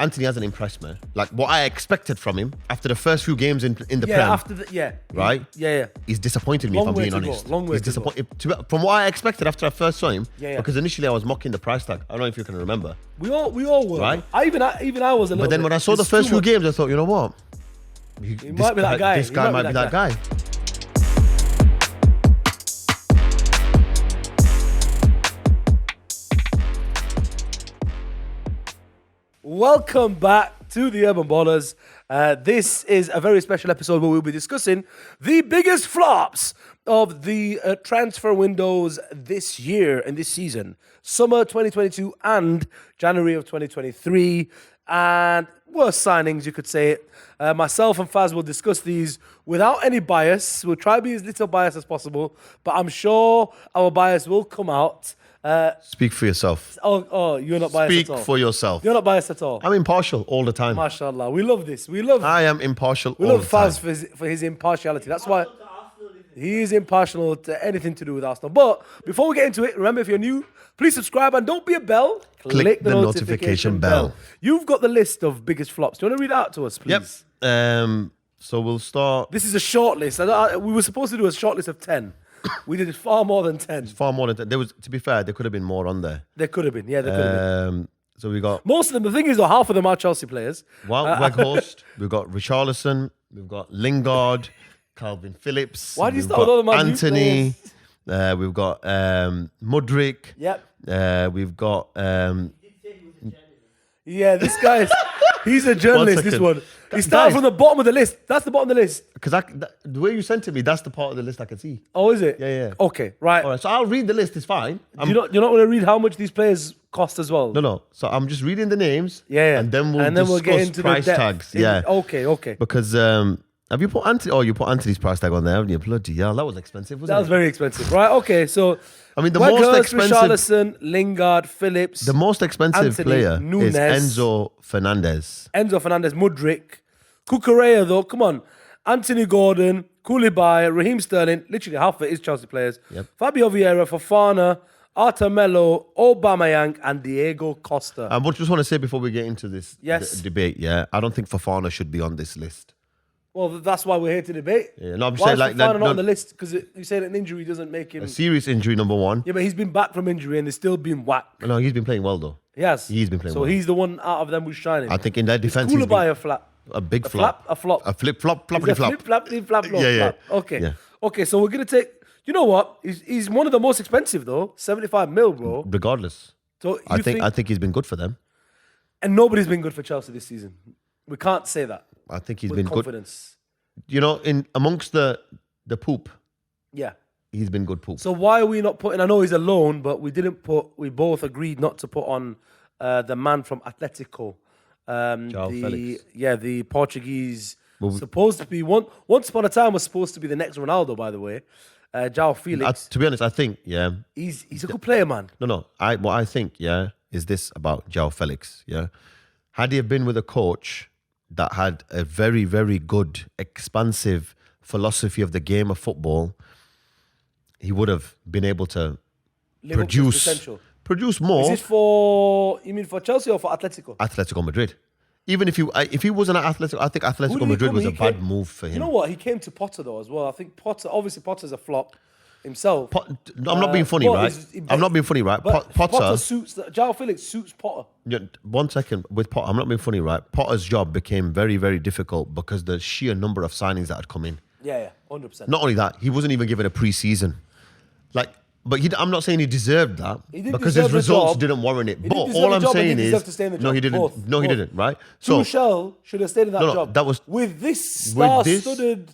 Anthony hasn't impressed me. Like what I expected from him after the first few games in the Prem. Right? He's disappointed me, if I'm being honest. He's disappointed. From what I expected after I first saw him, because initially I was mocking the price tag. I don't know if you can remember. We all were. Right? Even I was a little. But then when I saw the first few games, I thought, you know what? He might be that guy. This guy might be that guy. Welcome back to the Urban Ballers. This is a very special episode where we'll be discussing the biggest flops of the transfer windows this year and this season. Summer 2022 and January of 2023. And worst signings, you could say it. Myself and Faz will discuss these without any bias. We'll try to be as little biased as possible, but I'm sure our bias will come out. Speak for yourself. Oh, you're not biased at all. Speak for yourself. You're not biased at all. I'm impartial all the time. MashaAllah. We love this. I am impartial all the time. We love Faz for his impartiality. That's why he is impartial to anything to do with Arsenal. But before we get into it, remember, if you're new, please subscribe and don't be a bell. Click the notification bell. You've got the list of biggest flops. Do you want to read it out to us, please? Yep. So we'll start. This is a short list. We were supposed to do a short list of 10. We did far more than 10. Far more than 10. There was, to be fair, there could have been more on there. There could have been, yeah, there could have been. So we got... Most of them, the thing is, though, half of them are Chelsea players. Weghorst, we've got Richarlison, we've got Lingard, Calvin Phillips. Why do you start with all the Man U Anthony, we've got Mudryk. Yep. We've got... Yeah, this guy is... He's a journalist, this one. He started from the bottom of the list. That's the bottom of the list. Because the way you sent it me, that's the part of the list I can see. Oh, is it? Yeah. Okay, right. All right, so I'll read the list, it's fine. You're not going to read how much these players cost as well? No. So I'm just reading the names. Yeah. And then we'll discuss get into price the tags. Yeah. Okay. Because... have you put Anthony? Oh, you put Anthony's price tag on there, haven't you? Bloody hell, that was expensive, wasn't it? That was very expensive. Right, okay, so... I mean, the most expensive... Richarlison, Lingard, Phillips... The most expensive Anthony, player Nunes, is Enzo Fernandez. Mudryk. Cucurella, though, come on. Anthony Gordon, Koulibaly, Raheem Sterling, literally half of it is Chelsea players. Yep. Fabio Vieira, Fofana, Arthur Melo, Aubameyang, and Diego Costa. I just want to say before we get into this debate, I don't think Fofana should be on this list. Well, that's why we're here to debate. Yeah, no, I'm why saying is like Fofana not on the list? Because you said an injury doesn't make him... A serious injury, number one. Yeah, but he's been back from injury and he's still been whacked. No, he's been playing well, though. Yes. He's been playing well. So he's the one out of them who's shining. I think in their defense, he's Koulibaly a flap. A big flop. A flop. A flop. Flop. Yeah. Okay. Yeah. Okay, so we're going to take... You know what? He's one of the most expensive, though. 75 mil, bro. Regardless. So I think he's been good for them. And nobody's been good for Chelsea this season. We can't say that. I think he's with been confidence. Good. You know, in amongst the poop, yeah, he's been good poop. So why are we not putting? I know he's alone, but we didn't put. We both agreed not to put on the man from Atletico, Felix. the Portuguese. Supposed to be once upon a time was supposed to be the next Ronaldo. By the way, João Felix. To be honest, I think he's a good player, man. No. What I think is this about João Felix. Yeah, had he have been with a coach that had a very, very good, expansive philosophy of the game of football, he would have been able to produce more. Is this for Chelsea or for Atletico? Atletico Madrid. Even if he wasn't at Atletico, I think Atletico Madrid was a bad move for him. You know what? He came to Potter though as well. I think Potter's a flop himself. I'm not being funny, right? I'm not being funny, right? Potter suits João Felix suits Potter. Yeah, 1 second with Potter. I'm not being funny, right? Potter's job became very, very difficult because the sheer number of signings that had come in. Yeah, 100%. Not only that, he wasn't even given a pre-season. I'm not saying he deserved that because his results didn't warrant it. But all I'm saying is, no, he didn't. He didn't. Right? So Tuchel should have stayed in that job. That was with this star-studded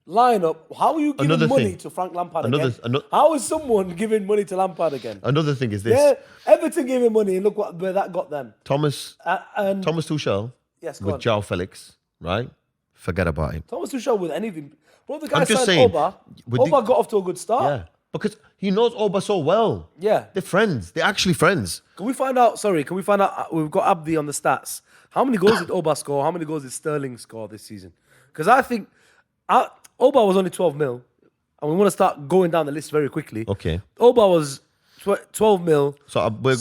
lineup. How are you giving money to Frank Lampard again? How is someone giving money to Lampard again? Another thing is this. Yeah, Everton gave him money, and look where that got them. Thomas Tuchel with João Felix, right? Forget about him. Thomas Tuchel with anything. Well, the guy signed Oba. Oba got off to a good start. Yeah, because he knows Oba so well. Yeah. They're friends. They're actually friends. Can we find out, we've got Abdi on the stats. How many goals did Oba score? How many goals did Sterling score this season? Because I think Oba was only 12 mil. And we want to start going down the list very quickly. Okay. Oba was 12 mil. So we're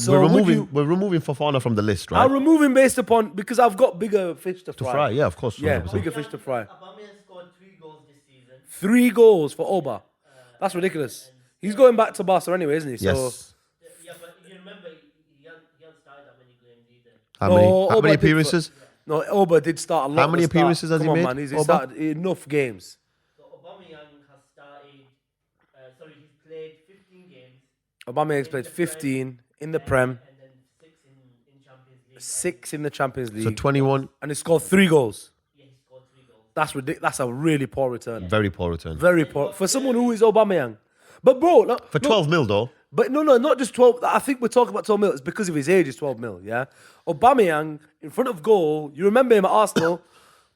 removing Fofana from the list, right? I'll remove him based upon because I've got bigger fish to fry. To fry, yeah, of course. Yeah, 100%. bigger fish to fry. Aubameyang scored 3 goals this season. 3 goals for Oba. That's ridiculous. He's going back to Barca anyway, isn't he? Yes. So, Yeah, but you remember he hasn't started that many games either. How many appearances? No, Oba did start a lot. How many appearances has he made? Man, he started enough games. So Aubameyang has started. He's played 15 games. Aubameyang's played 15 in the Prem, And then 6 in Champions League. 6 in the Champions League. So 21. And he scored 3 goals. Yeah, he scored 3 goals. That's ridiculous. That's a really poor return. Very poor return. Very poor for someone who is Aubameyang. But bro, For 12 mil though. But no, not just 12. I think we're talking about 12 mil. It's because of his age. It's 12 mil. Yeah, Aubameyang in front of goal. You remember him at Arsenal,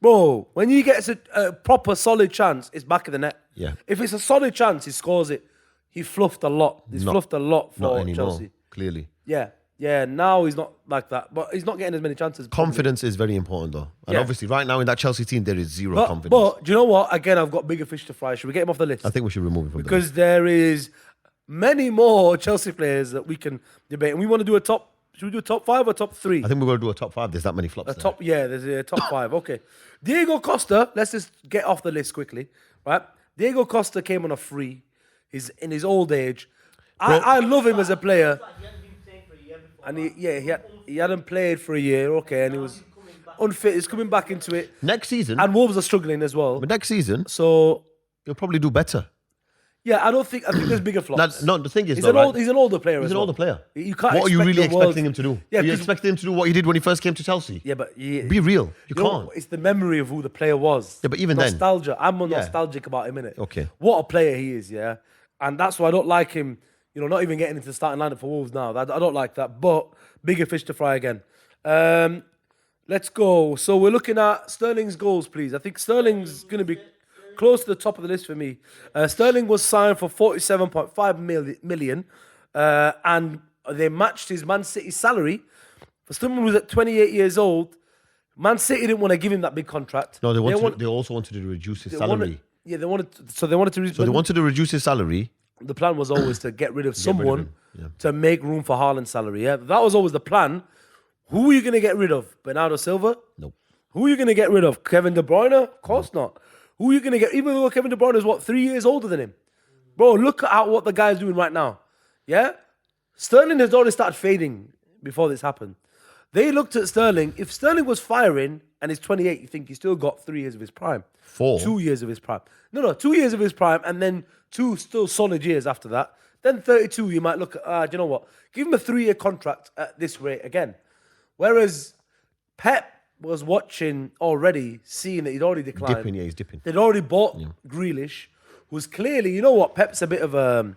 bro. When he gets a proper solid chance, it's back of the net. Yeah. If it's a solid chance, he scores it. He fluffed a lot. He's fluffed a lot Not for anymore, Chelsea. clearly. Yeah. Now he's not like that, but he's not getting as many chances. Confidence is very important though. And obviously right now in that Chelsea team, there is zero confidence. But do you know what? Again, I've got bigger fish to fry. Should we get him off the list? I think we should remove him from Because there is many more Chelsea players that we can debate. And we want to do a top. Should we do a top 5 or top 3? I think we're going to do a top 5. There's that many flops. There's a top 5. Okay. Diego Costa, let's just get off the list quickly. Right? Diego Costa came on a free. He's in his old age. I love him as a player. He hadn't been playing for a year before. And he hadn't played for a year, okay, and he was unfit. He's coming back into it. Next season. And Wolves are struggling as well. But next season, So he'll probably do better. yeah, I think there's bigger flops. No, the thing is, He's though, an older player. He's as an well. older player. You can't. What are you really expecting him to do? Yeah, Are you 'cause- expecting him to do what he did when he first came to Chelsea? Yeah, but Be real. You can't. It's the memory of who the player was. Yeah, but even then- nostalgia. I'm more nostalgic about him, innit? Okay. What a player he is, yeah. And that's why I don't like him. Not even getting into the starting lineup for Wolves now. I don't like that. But bigger fish to fry again. Let's go. So we're looking at Sterling's goals, please. I think Sterling's going to be close to the top of the list for me. Sterling was signed for 47.5 million, and they matched his Man City salary. For someone who's at 28 years old, Man City didn't want to give him that big contract. No, they also wanted to reduce his salary. They wanted to reduce his salary. The plan was always to get rid of someone yeah. to make room for Haaland's salary. Yeah, that was always the plan. Who are you going to get rid of? Bernardo Silva? Nope. Who are you going to get rid of? Kevin De Bruyne? Of course not. Who are you going to get? Even though Kevin De Bruyne is 3 years older than him, bro. Look at what the guy's doing right now. Yeah, Sterling has already started fading before this happened. They looked at Sterling. If Sterling was firing and he's 28, you think he's still got 3 years of his prime. 4. 2 years of his prime. No, 2 years of his prime, and then 2 still solid years after that. Then 32, you might look at, do you know what? Give him a 3-year contract at this rate again. Whereas Pep was watching already, seeing that he'd already declined. He's dipping. They'd already bought Grealish, who's clearly, you know what? Pep's a bit of a...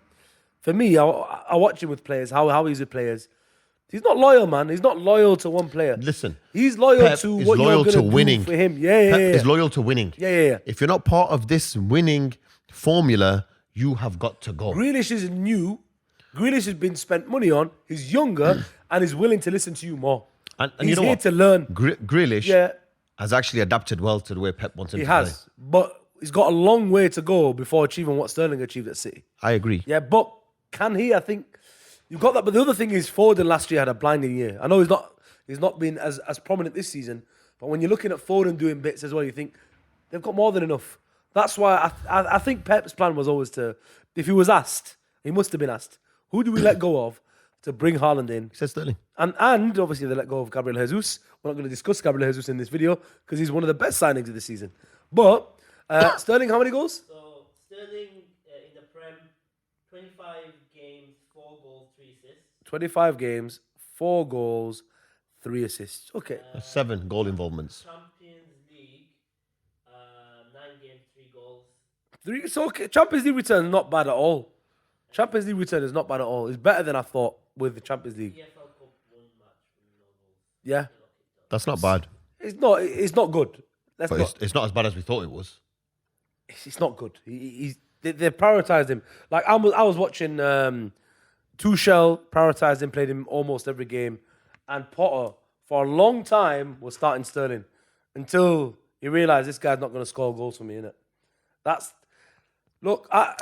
For me, I watch him with players, how he's with players. He's not loyal, man. He's not loyal to one player. Listen. He's loyal Pep to is what loyal you're to going to winning. do for him. Yeah. Pep is loyal to winning. Yeah. If you're not part of this winning formula, you have got to go. Grealish is new. Grealish has been spent money on. He's younger and is willing to listen to you more. And he's you know here what? to learn. Grealish has actually adapted well to the way Pep wants him to play. But he's got a long way to go before achieving what Sterling achieved at City. I agree. Yeah, but can he? I think you've got that. But the other thing is, Foden last year had a blinding year. I know he's not been as prominent this season, but when you're looking at Foden doing bits as well, you think they've got more than enough. That's why I think Pep's plan was always to, if he was asked, he must have been asked, who do we let go of to bring Haaland in? He said Sterling. And obviously they let go of Gabriel Jesus. We're not going to discuss Gabriel Jesus in this video because he's one of the best signings of the season. But Sterling, how many goals? So Sterling in the Prem, 25 games, 4 goals, 3 assists. 25 games, 4 goals, 3 assists. Okay. 7 goal involvements. Champions League, 9 games, 3 goals. 3. So okay. Champions League return is not bad at all. Champions League return is not bad at all. It's better than I thought with the Champions League. EFL Cup 1 match with no goals. Yeah. That's not bad. It's not good. It's not as bad as we thought it was. It's not good. They prioritised him. Like I was watching Tuchel prioritised him, played him almost every game, and Potter for a long time was starting Sterling until he realised this guy's not going to score goals for me, innit? That's look. I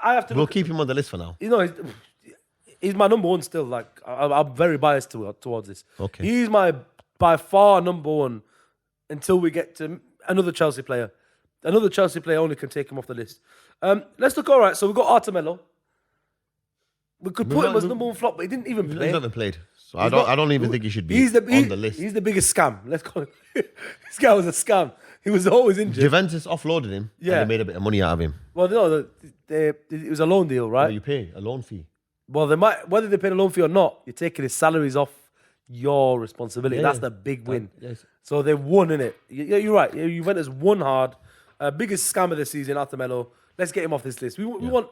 have to. We'll keep him on the list for now. You know, He's my number one still. Like I'm very biased towards this. Okay. He's my by far number one until we get to another Chelsea player. Another Chelsea player only can take him off the list. Let's look. All right, so we've got Artemello. We could put him as number one flop, but he didn't even play. He's not even played. So I don't even think he should be on the list. He's the biggest scam. Let's call him. This guy was a scam. He was always injured. Juventus offloaded him. Yeah. And they made a bit of money out of him. Well, no, it was a loan deal, right? No, you pay a loan fee. Well, they might, whether they paid a loan fee or not, you're taking his salaries off your responsibility. That's the big win. Yes. So they won, innit? Yeah, you're right. Juventus won hard. Biggest scam of the season, Artemello. Let's get him off this list. We want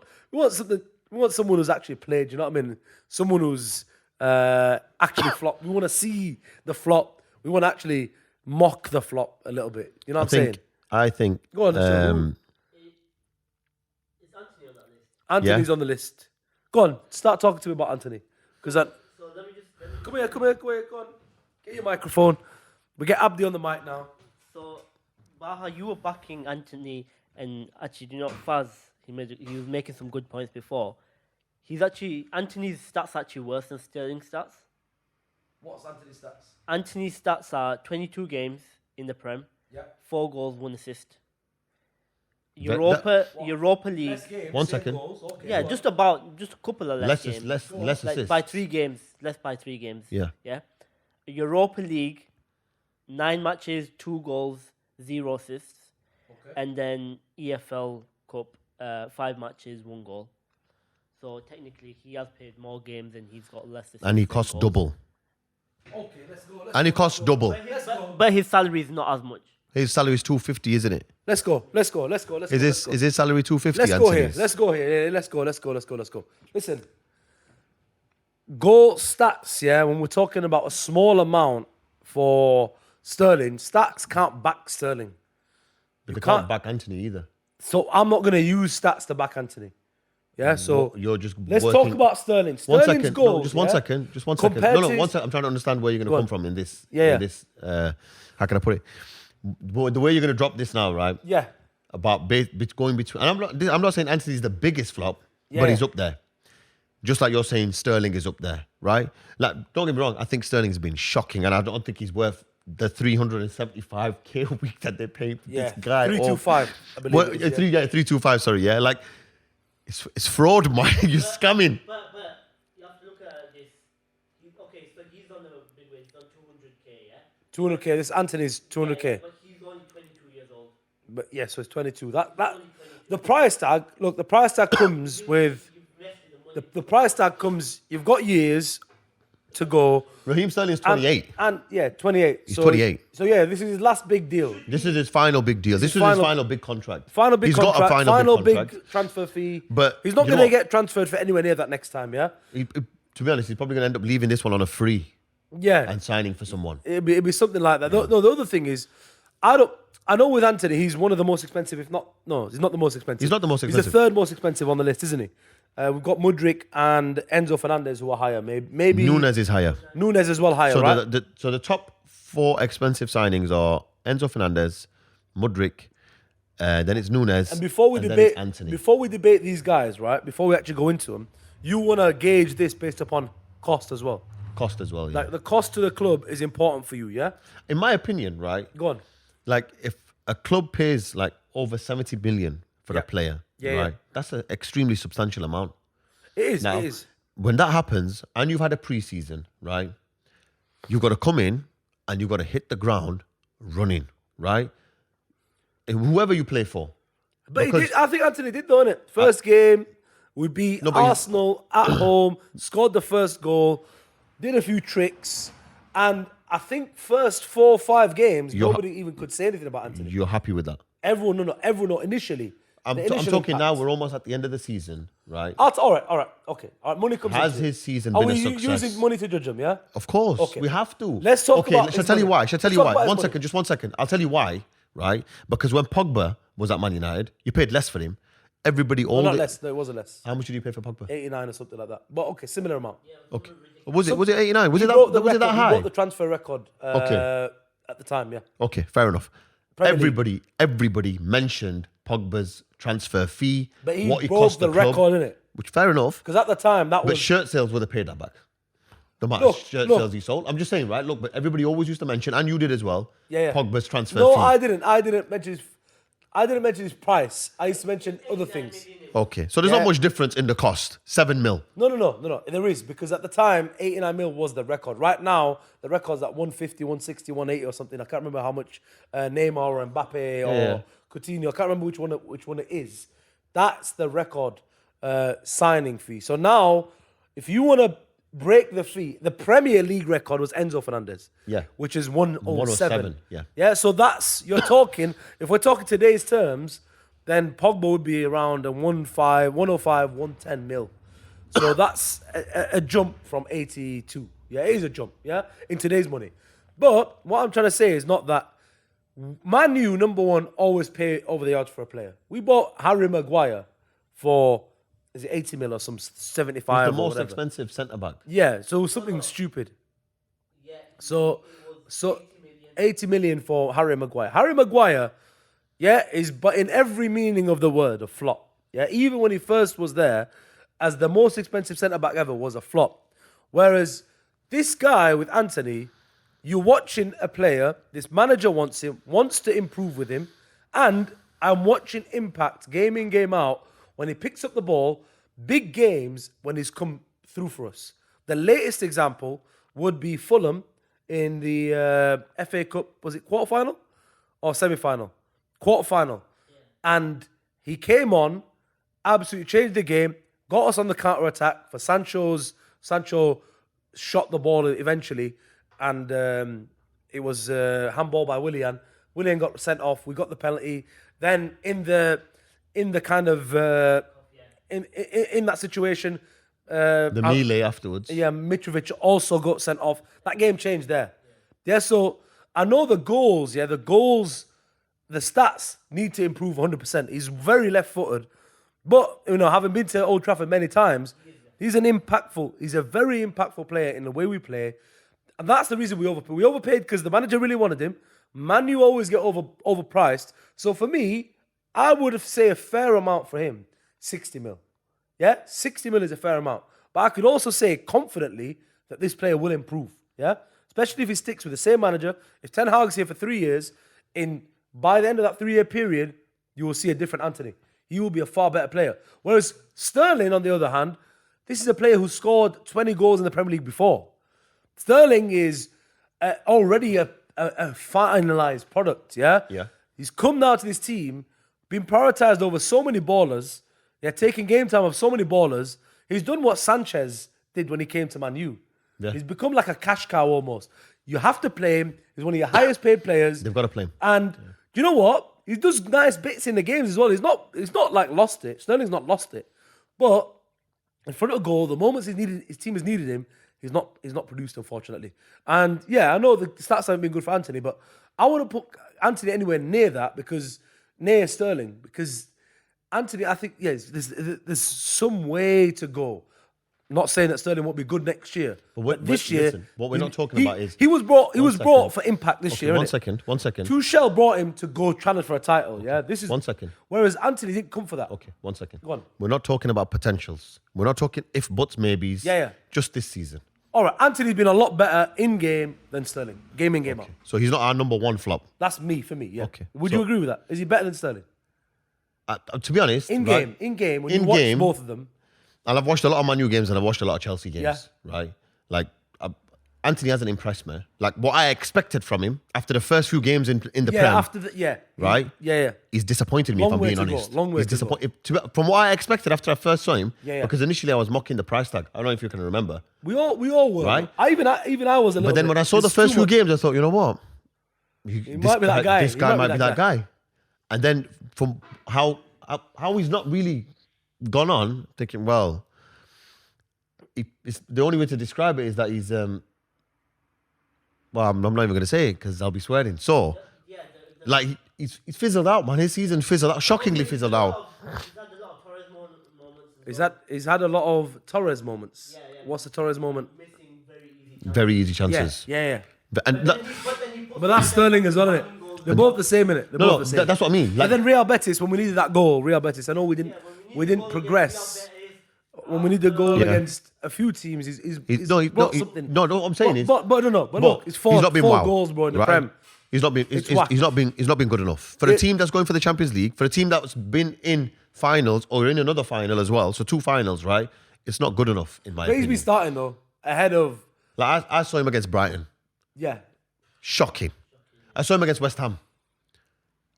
something. We want someone who's actually played. You know what I mean? Someone who's actually flopped. We want to see the flop. We want to actually mock the flop a little bit. You know what I'm saying? I think. Go on. Is Anthony on that list? Anthony's on the list. Go on. Start talking to me about Anthony. Because so let me come here. Go on. Get your microphone. We get Abdi on the mic now. So, Baha, you were backing Anthony, and actually, you know, Faz, he was making some good points before. Anthony's stats actually worse than Sterling's stats. What's Anthony's stats? Anthony's stats are 22 games in the Prem, 4 goals, 1 assist. Europa League. Games, 1 second. Okay, Yeah, just a couple of less games. Less Like assists. by 3 games. Less by 3 games. Yeah. Europa League, 9 matches, 2 goals, 0 assists. Okay. And then EFL Cup, 5 matches, 1 goal. So technically, he has played more games and he's got less assists. And he costs double. Okay, let's go. And he costs double. But his salary is not as much. His salary is 250, isn't it? Let's go. Is his salary 250? Let's go here. Let's go here. Yeah, let's go. Listen. Goal stats, yeah, when we're talking about a small amount for Sterling, stats can't back Sterling. But they can't back Anthony either. So I'm not going to use stats to back Anthony. Yeah, so you're just let's talk about Sterling. Sterling's goals. No, just 1 second. Just 1 second. No, 1 second. I'm trying to understand where you're going to come from in this. Yeah. In this, how can I put it? The way you're going to drop this now, right? Yeah. About going between. And I'm not saying Anthony's the biggest flop, but he's up there. Just like you're saying Sterling is up there, right? Like, don't get me wrong. I think Sterling's been shocking, and I don't think he's worth the 375k a week that they pay this guy. 325, I believe. 325. Sorry, yeah. Like, it's fraud, man. You're scamming. But you have to look at this. Okay, so he's on the big wage. He's on 200k, yeah. 200k. This Anthony's 200k. Yeah, but he's only 22 years old. But yeah, so it's 22. The price tag. Look, the price tag comes with. The price tag comes. You've got years to go. Raheem Sterling's 28. And 28. He's 28. So yeah, this is his last big deal. This is his final big deal. This is his final big contract. He's got a final big transfer fee. But he's not going to get transferred for anywhere near that next time, yeah? To be honest, he's probably going to end up leaving this one on a free. Yeah. And signing for someone. It'd be something like that. Yeah. No, the other thing is, I know with Anthony, he's one of the most expensive, he's not the most expensive. He's not the most expensive. He's the third most expensive on the list, isn't he? We've got Mudryk and Enzo Fernandez who are higher. Maybe Nunes is higher. Nunes as well higher, so right? So the top 4 expensive signings are Enzo Fernandez, Mudryk, then it's Nunes, and before we debate Anthony. Before we debate these guys, right? Before we actually go into them, you want to gauge this based upon cost as well. Cost as well, yeah. Like the cost to the club is important for you, yeah? In my opinion, right? Go on. Like if a club pays like over 70 million for a player, right? That's an extremely substantial amount. It is. Now, when that happens and you've had a preseason, right? You've got to come in and you've got to hit the ground running, right? And whoever you play for. But he did, I think Anthony did, don't it? First game, we beat Arsenal at home, scored the first goal, did a few tricks, and I think first 4 or 5 games, nobody even could say anything about Anthony. You're happy with that? Everyone initially. I'm talking now, we're almost at the end of the season, right? All right. Okay. All right, money comes Has into his season Are been a we success? using money to judge him, yeah? Of course. Okay. We have to. Let's talk about shall I tell you why? Shall I tell you why? Just 1 second. I'll tell you why, right? Because when Pogba was at Man United, you paid less for him. Everybody less. No, it wasn't less. How much did you pay for Pogba? 89 or something like that. But okay, similar amount. Okay. Was it 89? Was it that high? He broke the transfer record at the time, yeah. Okay, fair enough. Everybody mentioned Pogba's transfer fee, but he what he broke cost the club. record, innit? which fair enough. Because at the time, that But was... shirt sales would have paid that back. The amount Look, of shirt look. sales he sold. I'm just saying, right? Look, but everybody always used to mention, and you did as well, Pogba's transfer No, fee. I didn't mention his price. I used to mention other things. Okay, so there's not much difference in the cost. 7 mil. No. There is, because at the time, 89 mil was the record. Right now, the record's at 150, 160, 180 or something. I can't remember how much Neymar or Mbappe or Coutinho. I can't remember which one it is. That's the record signing fee. So now, if you want to break the fee, the Premier League record was Enzo Fernandez. Yeah. Which is 107. Yeah. Yeah, so that's, you're talking, if we're talking today's terms, then Pogba would be around a 105, 110 mil. So that's a jump from 82. Yeah, it is a jump, yeah, in today's money. But what I'm trying to say is not that Man U, number one, always pay over the odds for a player. We bought Harry Maguire for, is it 80 mil or some 75? He's the most whatever. expensive centre-back. Yeah, so something stupid. Yeah. So 80 million for Harry Maguire. Harry Maguire, is but in every meaning of the word a flop. Yeah, even when he first was there, as the most expensive centre-back ever, was a flop. Whereas this guy with Anthony, you're watching a player, this manager wants him, wants to improve with him, and I'm watching impact game in, game out, when he picks up the ball, big games when he's come through for us. The latest example would be Fulham in the FA Cup, was it quarter-final or semi-final? Quarter-final. Yeah. And he came on, absolutely changed the game, got us on the counter-attack for Sancho shot the ball eventually, and it was handball by Willian. Willian got sent off. We got the penalty. Then in the kind of in that situation, The melee afterwards. yeah, Mitrovic also got sent off. That game changed there. Yeah, so I know the goals. Yeah, the stats need to improve 100%. He's very left-footed, but having been to Old Trafford many times, he's a very impactful player in the way we play. And that's the reason we overpaid. We overpaid because the manager really wanted him. Man U always get overpriced. So for me, I would say a fair amount for him, 60 mil. Yeah, 60 mil is a fair amount. But I could also say confidently that this player will improve. Yeah, especially if he sticks with the same manager. If Ten Hag's here for 3 years, by the end of that 3-year period, you will see a different Anthony. He will be a far better player. Whereas Sterling, on the other hand, this is a player who scored 20 goals in the Premier League before. Sterling is already a finalized product, yeah? Yeah. He's come now to this team, been prioritized over so many ballers, taking game time of so many ballers. He's done what Sanchez did when he came to Man U. Yeah. He's become like a cash cow almost. You have to play him. He's one of your highest paid players. They've got to play him. And you know what? He does nice bits in the games as well. He's not like lost it. Sterling's not lost it. But in front of goal, the moments his team has needed him, he's not produced, unfortunately. And yeah, I know the stats haven't been good for Anthony, but I want to put Anthony anywhere near Sterling, because Anthony, I think, there's some way to go. I'm not saying that Sterling won't be good next year, but this year, listen, what we're not talking about is he was brought for impact this year. One second. Tuchel brought him to go challenge for a title. Yeah, this is 1 second. Whereas Anthony didn't come for that. Okay, 1 second. Go on. We're not talking about potentials. We're not talking if, buts, maybes. Yeah. Just this season. All right, Anthony's been a lot better in game than Sterling. Game in, game out. So he's not our number one flop. That's for me. Yeah. Okay. Would you agree with that? Is he better than Sterling? To be honest, In game, when you watch both of them. And I've watched a lot of Man U games and I've watched a lot of Chelsea games, right? Like, Anthony hasn't impressed me. Like, what I expected from him after the first few games in the Prem. Right? Yeah. He's disappointed me, if I'm being honest. Long way He's disappointed. From what I expected after I first saw him, Yeah. because initially I was mocking the price tag. I don't know if you can remember. We all were. Right? I was a little But then when I saw the first few games, I thought, you know what? He might be that guy. This guy might be that guy. And then from how he's not really gone on, thinking, well, it's the only way to describe it is that he's well, I'm not even going to say it because I'll be swearing. So, like, he's fizzled out, man. His season fizzled out, shockingly fizzled out. He's had a lot of Torres moments. Yeah. What's the Torres moment? Missing Very easy chances. Yeah. And But that's Sterling as well, isn't it? They're both the same, innit? They're both the same. that's what I mean. And then Real Betis, when we needed that goal, I know we didn't progress. when we need a goal against a few teams, he's brought something. No, what I'm saying is, but look, it's four goals, bro, in the Prem. He's not been good enough for a team that's going for the Champions League, for a team that's been in finals or in another final as well. So 2 finals, right? It's not good enough in my opinion. He's been starting though ahead of. Like I saw him against Brighton. Yeah. Shocking. I saw him against West Ham.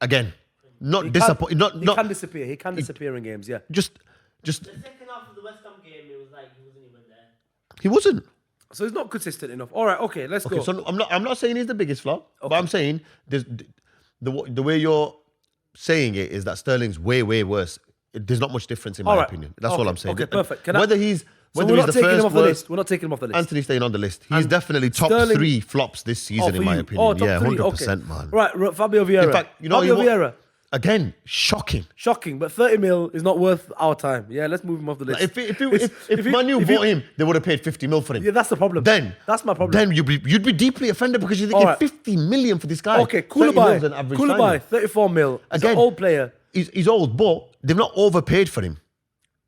Again, not disappointing. He can disappear. He can disappear in games. Yeah. Just. The second half of the West Ham game, it was like he wasn't even there. He wasn't. So he's not consistent enough. All right. Okay. Let's go. So I'm not saying he's the biggest flop, but I'm saying the way you're saying it is that Sterling's way worse. There's not much difference in my opinion. That's all I'm saying. Okay. Perfect. Whether he's the first worst, we're not taking him off the list. Anthony's staying on the list. He's definitely top 3 flops this season in my opinion. Yeah, 100%, man. Right. Fabio Vieira. In fact, Fabio Vieira. Again, shocking. But 30 mil is not worth our time. Yeah, let's move him off the list. If Manu bought him, they would have paid 50 mil for him. Yeah, that's the problem. That's my problem. Then you'd be deeply offended because you're thinking 50 million for this guy. Okay, Koulibaly, 34 mil. He's an old player. He's old, but they've not overpaid for him.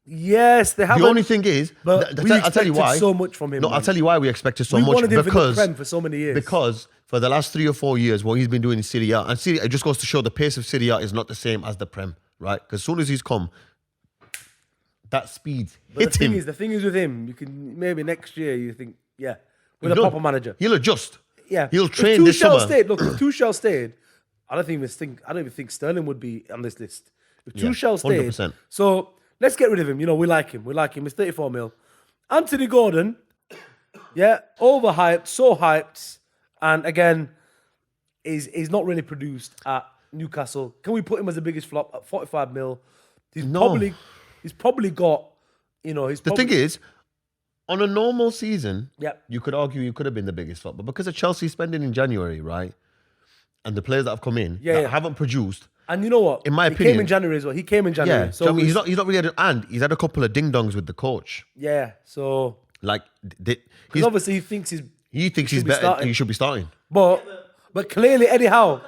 Yes, they haven't. The only thing is, I'll tell you why. So much from him. No, I'll tell you why we expected so much. Wanted him because in the Prem for so many years. Because for the last 3 or 4 years, what he's been doing in Serie A, and Serie A, it just goes to show the pace of Serie A is not the same as the Prem, right? Because as soon as he's come, that speed hit him. The thing is with him, you can maybe next year you think, with a proper manager, he'll adjust. Yeah, he'll train this summer. If Tuchel stayed, I don't even think Sterling would be on this list. If Tuchel stayed, 100%. So let's get rid of him. You know, we like him. He's 34 mil. Anthony Gordon, overhyped, so hyped, and again, is not really produced at Newcastle. Can we put him as the biggest flop at 45 mil? He's probably got, The thing is, on a normal season, Yep. you could argue you could have been the biggest flop, but because of Chelsea spending in January, right, and the players that have come in that haven't produced. And you know what? In my opinion, he came in January as well. He came in January. Yeah, so he's not really and he's had a couple of ding dongs with the coach. Yeah, so like because obviously he thinks he's better and he should be starting. But clearly Eddie Howe.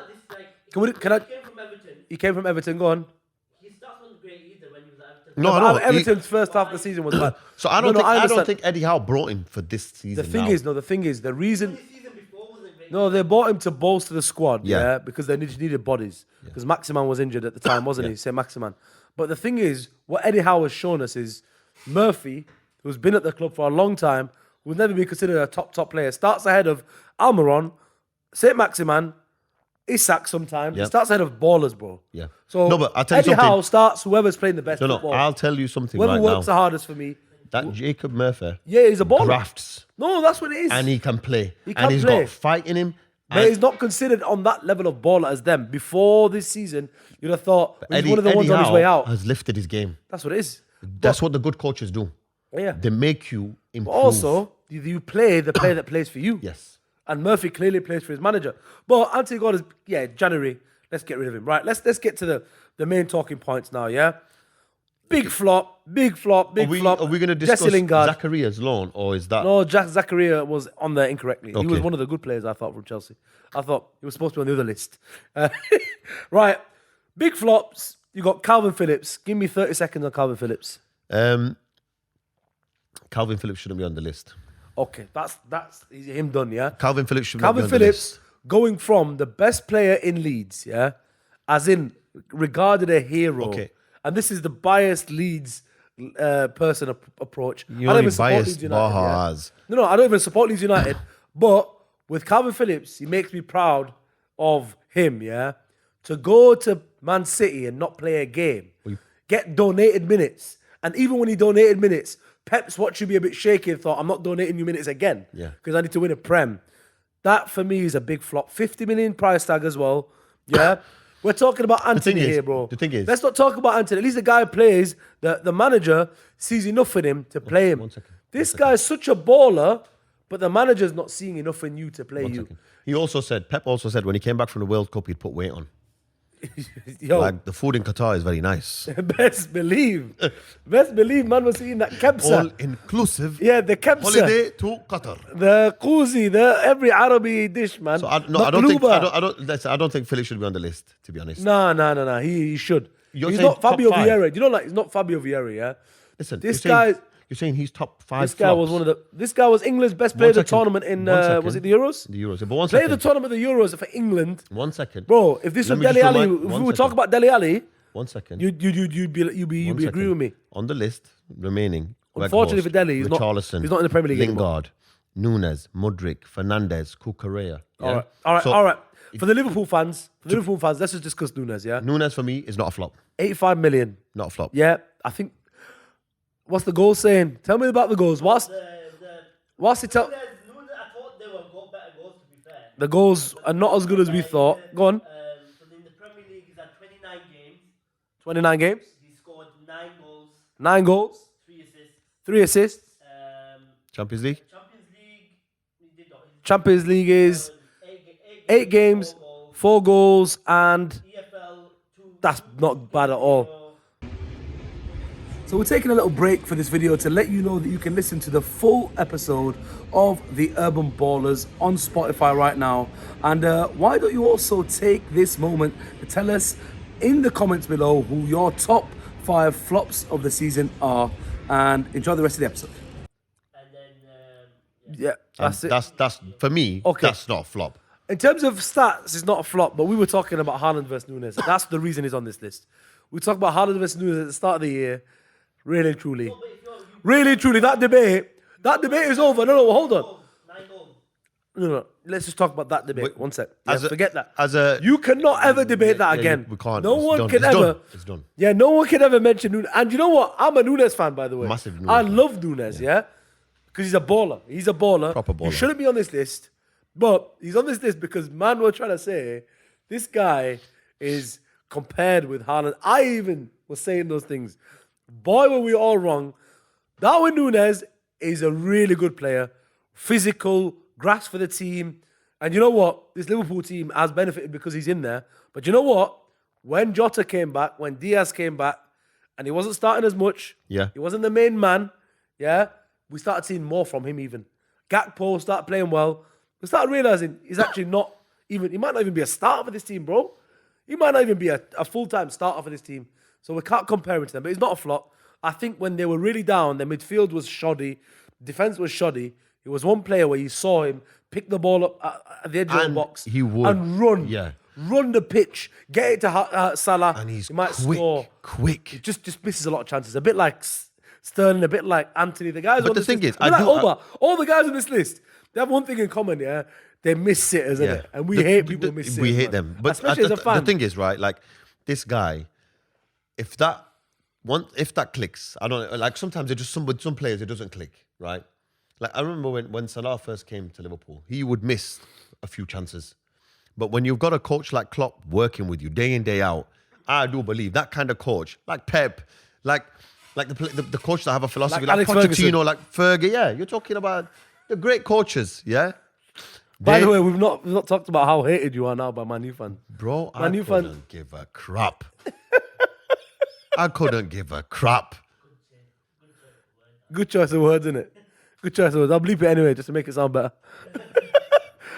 Can I? He came from Everton. He came from Everton. Go on. His stats wasn't great either when he was at Everton. No, Everton's first half of the season was bad. So I don't think Eddie Howe brought him for this season. The thing is, the reason. No, they bought him to bolster the squad, because they needed bodies. Because Maximan was injured at the time, wasn't he? Say Maximan. But the thing is, what Eddie Howe has shown us is Murphy, who's been at the club for a long time, will never be considered a top player. Starts ahead of Almiron, Saint Maximan, Isak sometimes. Yep. Starts ahead of ballers, bro. Yeah. So no, but I'll tell you Eddie Howe starts whoever's playing the best football. I'll tell you something Whoever right works now. the hardest for me. That Jacob Murphy. Yeah, he's a baller. Grafts. No, that's what it is. And he can play. He can he's play. got fight in him. But he's not considered on that level of baller as them. Before this season, you'd have thought he's one of the ones on his way out. Has lifted his game. That's what it is. That's what the good coaches do. Yeah. They make you improve. But also, you play the player that plays for you. Yes. And Murphy clearly plays for his manager. But Anthony Gordon is, January. Let's get rid of him. Right, let's get to the main talking points now, yeah? Big flop. Are we going to discuss Zacharia's loan, or is that... No, Zachariah was on there incorrectly. Okay. He was one of the good players, I thought, from Chelsea. I thought he was supposed to be on the other list. Right, big flops. You got Calvin Phillips. Give me 30 seconds on Calvin Phillips. Calvin Phillips shouldn't be on the list. Okay, that's him done, yeah? Calvin Phillips shouldn't be on the list. Going from the best player in Leeds, yeah, as in regarded a hero. Okay. And this is the biased Leeds person approach. You only biased Baha as. No, I don't even support Leeds United. But with Calvin Phillips, he makes me proud of him, yeah? To go to Man City and not play a game, get donated minutes. And even when he donated minutes, Pep's watched you be a bit shaky and thought, I'm not donating you minutes again. Yeah. Because I need to win a Prem. That, for me, is a big flop. 50 million price tag as well. Yeah? We're talking about Anthony here, bro. The thing is... Let's not talk about Anthony. At least the guy plays, the manager sees enough in him to play him. This guy's such a baller, but the manager's not seeing enough in you to play you. Pep also said when he came back from the World Cup, he'd put weight on. Yo, like the food in Qatar is very nice. Best believe, man was eating that kebsa. All inclusive. Yeah, the kebsa. Holiday to Qatar. The kuzi, every Arabi dish, man. So I don't think Phillips should be on the list, to be honest. No. He should. He's not Fabio Vieira. You know, like he's not Fabio Vieira. Yeah. Listen, this guy. You're saying he's top 5 This guy was This guy was England's best player of the tournament in. Was it the Euros? The Euros. But one Player second. of the tournament, the Euros for England. 1 second. Bro, if this was Dele Alli, if we were talking about Dele Alli, 1 second. you'd be agree with me. On the list remaining. Unfortunately for Dele, he's not in the Premier League anymore. Lingard, Nunes, Mudryk, Fernandez, Cucurella. Yeah? All right. For the Liverpool fans, let's just discuss Nunes, yeah? Nunes for me is not a flop. 85 million. Not a flop. Yeah, I think. What's the goal saying? Tell me about the goals. What's it tell? I thought they were better goals, to be fair. The goals are not as good as we thought. Go on. So in the Premier League, he's had 29 games. 29 games. He scored 9 goals. 9 goals. 3 assists. 3 assists. Champions League? Champions League is 8 games, 4 goals, and EFL, 2. that's not bad at all. So we're taking a little break for this video to let you know that you can listen to the full episode of the Urban Ballers on Spotify right now. And why don't you also take this moment to tell us in the comments below who your top 5 flops of the season are, and enjoy the rest of the episode. And then, Yeah, that's it. That's for me, Okay. that's not a flop. In terms of stats, it's not a flop, but we were talking about Haaland versus Nunes. That's the reason he's on this list. We talked about Haaland versus Nunes at the start of the year. Really, truly. That debate is over. No, hold on. 9 goals. No. Let's just talk about that debate. Wait, One sec. Yeah, forget that. As you cannot ever debate that again. We can't. No It's one done. can It's ever. done. It's done. Yeah, no one can ever mention Nunes. And you know what? I'm a Nunes fan, by the way. Massive Nunes I fan. love Nunes, yeah? Because he's a baller. He's a baller. Proper baller. He shouldn't be on this list. But he's on this list because man, we're trying to say this guy is compared with Haaland. I even was saying those things. Boy, were we all wrong. Darwin Nunes is a really good player. Physical, grasp for the team. And you know what? This Liverpool team has benefited because he's in there. But you know what? When Jota came back, when Diaz came back, and he wasn't starting as much, Yeah. he wasn't the main man, yeah, we started seeing more from him even. Gakpo started playing well. We started realising he's actually not even, he might not even be a starter for this team, bro. He might not even be a full-time starter for this team. So we can't compare him to them. But he's not a flop. I think when they were really down, their midfield was shoddy, defence was shoddy. It was one player where you saw him pick the ball up at the edge of the box he would. and run. Yeah. Run the pitch, get it to Salah. And he's he might quick, score. quick. He just misses a lot of chances. A bit like Sterling, a bit like Anthony. The guys. But on the this thing list, is, a bit like Oba. All the guys on this list, they have one thing in common. Yeah, they miss sitters, innit? And we hate people who miss sitters. We hate man. them. But especially as a fan. The thing is, right? Like this guy, if that clicks, I don't know. Like sometimes it just with some players it doesn't click, right? Like I remember when Salah first came to Liverpool, he would miss a few chances. But when you've got a coach like Klopp working with you day in, day out, I do believe that kind of coach, like Pep, like the coach that have a philosophy, like Pochettino, like Fergie, yeah. You're talking about the great coaches, yeah? By the way, we've not talked about how hated you are now by Man U fans. Bro, I couldn't give a crap. I couldn't give a crap. Good choice of words, innit? Good choice of words. I'll bleep it anyway just to make it sound better.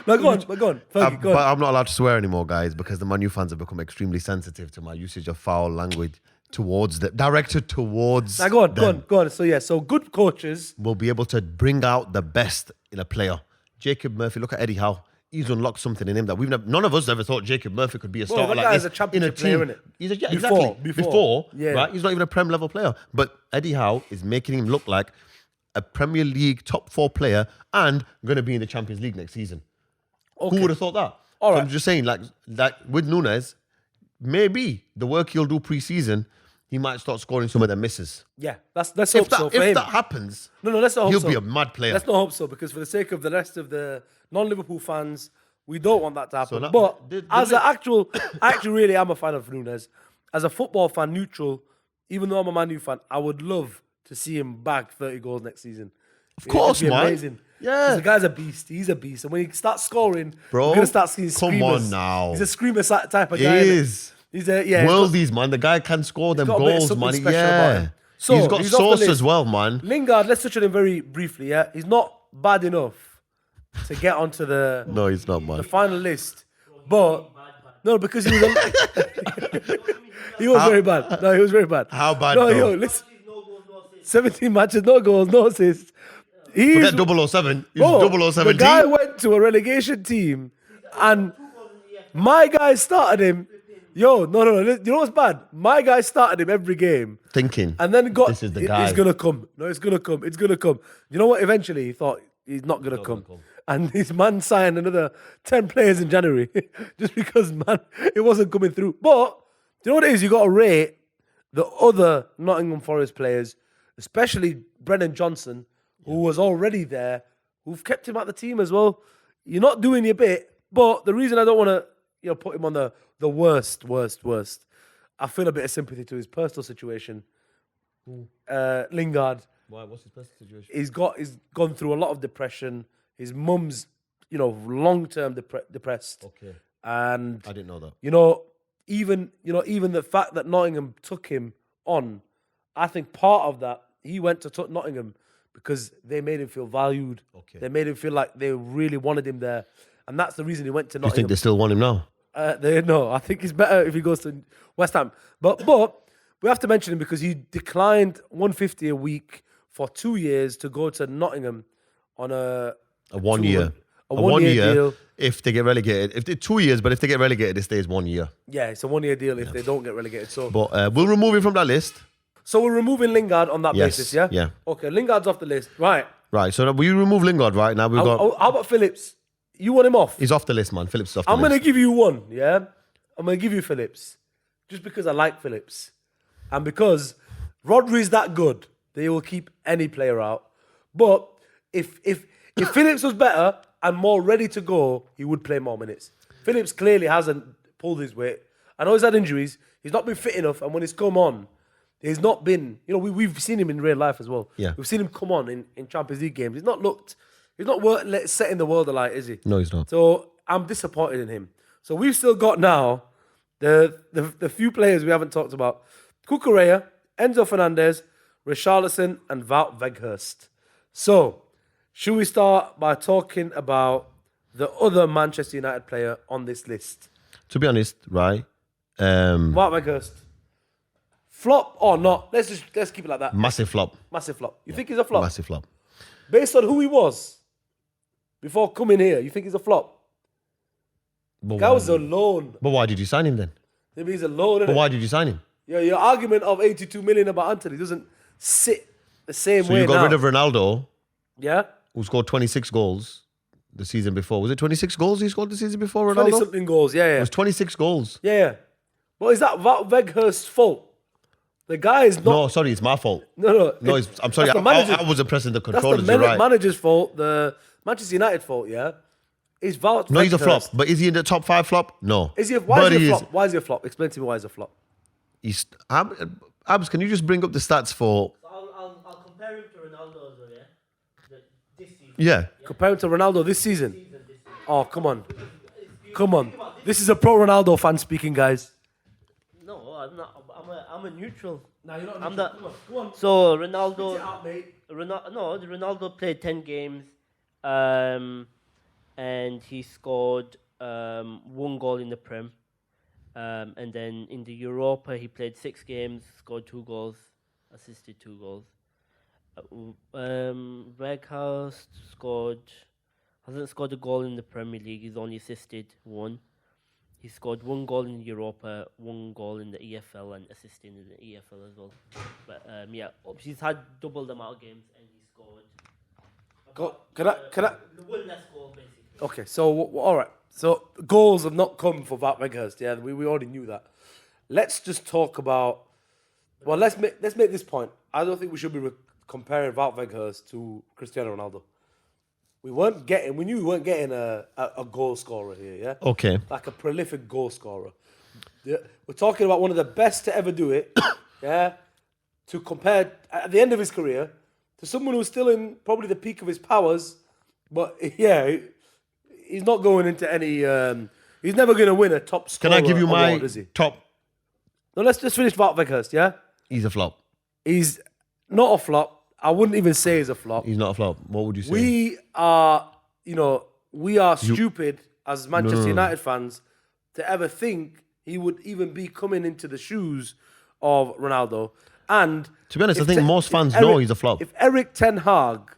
No, go on. Fergie, go on. But I'm not allowed to swear anymore, guys, because the Man U fans have become extremely sensitive to my usage of foul language directed towards Now, go on. So good coaches will be able to bring out the best in a player. Jacob Murphy, look at Eddie Howe. He's unlocked something in him that none of us ever thought Jacob Murphy could be a starter like this. That guy is a championship player, isn't it? He's before, right? He's not even a Prem level player. But Eddie Howe is making him look like a Premier League top 4 player and going to be in the Champions League next season. Okay. Who would have thought that? All right. So I'm just saying, like with Nunes, maybe the work he'll do pre-season, he might start scoring some of them misses. Yeah, let's hope so for him. If that happens, let's not hope he'll so. be a mad player. Let's not hope so, because for the sake of the rest of the non-Liverpool fans, we don't want that to happen. So but I actually really am a fan of Nunes. As a football fan, neutral, even though I'm a Man U fan, I would love to see him bag 30 goals next season. Of course, man. Amazing. Yeah. The guy's a beast. He's a beast. And when he starts scoring, bro, we're going to start seeing come screamers. on now. He's a screamer type of He guy. is. He's a, worldies, man. The guy can score them goals, man. About Yeah. him. So, he's got sauce as well, man. Lingard, let's touch on him very briefly, yeah? He's not bad enough to get onto the No, he's not, man. the final list. But no, because he was he was very bad. No, he was very bad. How bad, No, though? yo, listen. 17 matches, no goals, no assists. Forget 007. He's 007. The guy went to a relegation team and my guy started him. Yo, no. You know what's bad? My guy started him every game. Thinking. And then this is the guy. It's going to come. No, it's going to come. It's going to come. You know what? Eventually, he thought he's not going to come. And his man signed another 10 players in January just because, man, it wasn't coming through. But, do you know what it is? You got to rate the other Nottingham Forest players, especially Brennan Johnson, who was already there, who've kept him at the team as well. You're not doing your bit, but the reason I don't want to put him on the worst, I feel a bit of sympathy to his personal situation. Lingard. Why? What's his personal situation? He's gone through a lot of depression. His mum's, long-term depressed. Okay. And I didn't know that. Even the fact that Nottingham took him on, I think part of that, he went to Nottingham because they made him feel valued. Okay. They made him feel like they really wanted him there. And that's the reason he went to Nottingham. You think they still want him now? No, I think it's better if he goes to West Ham. But we have to mention him because he declined 150 a week for 2 years to go to Nottingham on a 1 year. A 1 year deal. If they get relegated. If they 2 years, but if they get relegated, it stays 1 year. Yeah, it's a 1 year deal if they don't get relegated. So, but we'll remove him from that list. So we're removing Lingard on that basis, yeah? Yeah. Okay, Lingard's off the list. Right. So we remove Lingard, right? Now we've got... How about Phillips? You want him off? He's off the list, man. Phillips is off the list. I'm going to give you one, yeah? I'm going to give you Phillips. Just because I like Phillips. And because Rodri's that good, they will keep any player out. But if Phillips was better and more ready to go, he would play more minutes. Phillips clearly hasn't pulled his weight. I know he's had injuries. He's not been fit enough. And when he's come on, he's not been... we've seen him in real life as well. Yeah. We've seen him come on in Champions League games. He's not setting the world alight, is he? No, he's not. So I'm disappointed in him. So we've still got now the few players we haven't talked about. Cucurella, Enzo Fernandez, Richarlison, and Wout Weghorst. So, should we start by talking about the other Manchester United player on this list? To be honest, right? Wout Weghorst. Flop or not? Let's keep it like that. Massive flop. Massive flop. You think he's a flop? Massive flop. Based on who he was before coming here, you think he's a flop? Guy was a loan. But why did you sign him then? Maybe he's a loan. But why did you sign him? Yeah, your argument of 82 million about Anthony doesn't sit the same way now. So you got rid of Ronaldo. Yeah. Who scored 26 goals the season before. Was it 26 goals he scored the season before, Ronaldo? 20-something goals, yeah. It was 26 goals. Yeah. Well, is that Weghorst's fault? The guy is not... No, sorry, it's my fault. No, I'm sorry, I wasn't pressing the controllers, that's the right. manager's fault, the Manchester United fault, yeah? He's Wout No, he's a flop. But is he in the top 5 flop? No. Why is he a flop? Why is he a flop? Explain to me why he's a flop. Abs, can you just bring up the stats for... So I'll compare him to Ronaldo as well, yeah? This season. Yeah. Compare him to Ronaldo this season? Oh, come on. Come on. This is a pro-Ronaldo fan speaking, guys. No, I'm not. I'm a neutral. No, you're not I'm neutral. the. Come on. So Ronaldo. Spit it out, mate. Ronaldo played 10 games, and he scored 1 goal in the Prem, and then in the Europa he played 6 games, scored 2 goals, assisted 2 goals. Weghorst hasn't scored a goal in the Premier League. He's only assisted 1. He scored 1 goal in Europa, 1 goal in the EFL, and assisting in the EFL as well. But he's had double the amount of games, and he scored. Can I? 1 less goal, basically. Okay, so all right. So goals have not come for Wout Weghorst. Yeah, we already knew that. Let's just talk about. Well, let's make this point. I don't think we should be comparing Wout Weghorst to Cristiano Ronaldo. We knew we weren't getting a goal scorer here, yeah? Okay. Like a prolific goal scorer. We're talking about one of the best to ever do it, yeah? To compare, at the end of his career, to someone who's still in probably the peak of his powers, but yeah, he's not going into any, he's never going to win a top scorer Can I give you my award, is he? top? No, let's just finish Wout Weghorst, yeah? He's a flop. He's not a flop. I wouldn't even say he's a flop. He's not a flop. What would you say? We are stupid as Manchester United fans to ever think he would even be coming into the shoes of Ronaldo. And to be honest, I think most fans know he's a flop. If Erik Ten Hag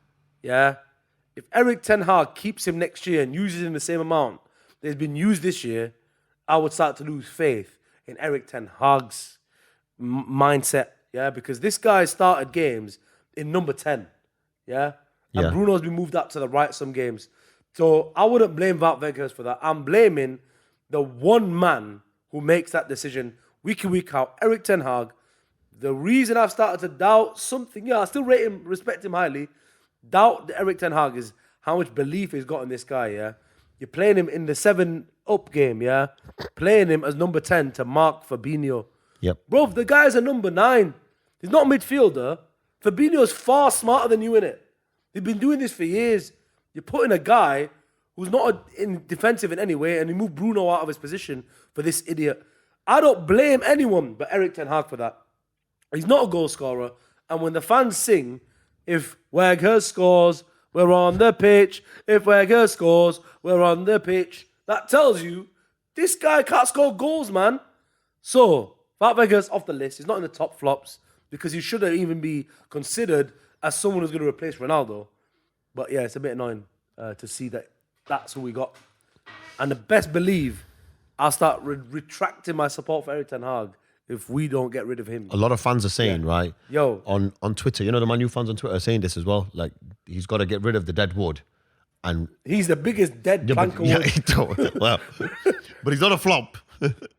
keeps him next year and uses him the same amount that has been used this year, I would start to lose faith in Erik Ten Hag's mindset. Yeah, because this guy started games in number 10. Yeah. And Bruno's been moved up to the right some games. So I wouldn't blame Wout Weghorst for that. I'm blaming the one man who makes that decision week in, week out, Erik Ten Hag. The reason I've started to doubt something, I still rate him, respect him highly. Doubt Erik Ten Hag is how much belief he's got in this guy, yeah? You're playing him in the 7-up game, yeah? Playing him as number 10 to mark Fabinho. Yep. Bro, the guy's a number 9. He's not a midfielder. Fabinho's far smarter than you, innit? He's been doing this for years. You're putting a guy who's not defensive in any way, and you move Bruno out of his position for this idiot. I don't blame anyone but Erik Ten Hag for that. He's not a goal scorer. And when the fans sing, if Weghorst scores, we're on the pitch. If Weghorst scores, we're on the pitch. That tells you this guy can't score goals, man. So, Wout Weghorst off the list. He's not in the top flops because he shouldn't even be considered as someone who's going to replace Ronaldo. But yeah, it's a bit annoying to see that that's who we got. And the best believe I'll start retracting my support for Erik Ten Hag if we don't get rid of him. A lot of fans are saying, right? Yo. On Twitter, the Man U fans on Twitter are saying this as well. Like, he's got to get rid of the dead wood. And he's the biggest dead plank of wood. Well, but he's not a flop.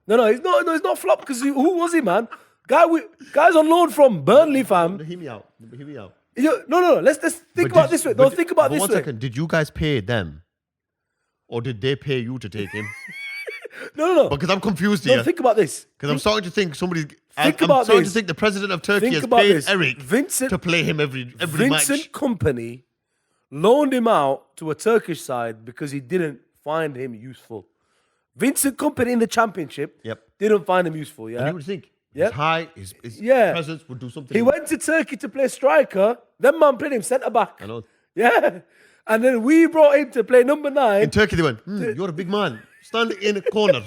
No, he's not. No, he's not flop because who was he, man? Guy's on loan from Burnley, fam. Hear me out. No. Let's think about this way. Think about this way. 1 second. Did you guys pay them, or did they pay you to take him? No. Because I'm confused here. No, think about this. Because I'm starting to think somebody's. I'm starting to think the president of Turkey has paid Eric to play him every match. Vincent Kompany loaned him out to a Turkish side because he didn't find him useful. Vincent Kompany in the Championship didn't find him useful. Yeah, and you would think his height, his presence would do something. He went to Turkey to play striker. Then man played him centre back. I know. Yeah, and then we brought him to play number 9. In Turkey, they went, "You're a big man. Stand in a corner.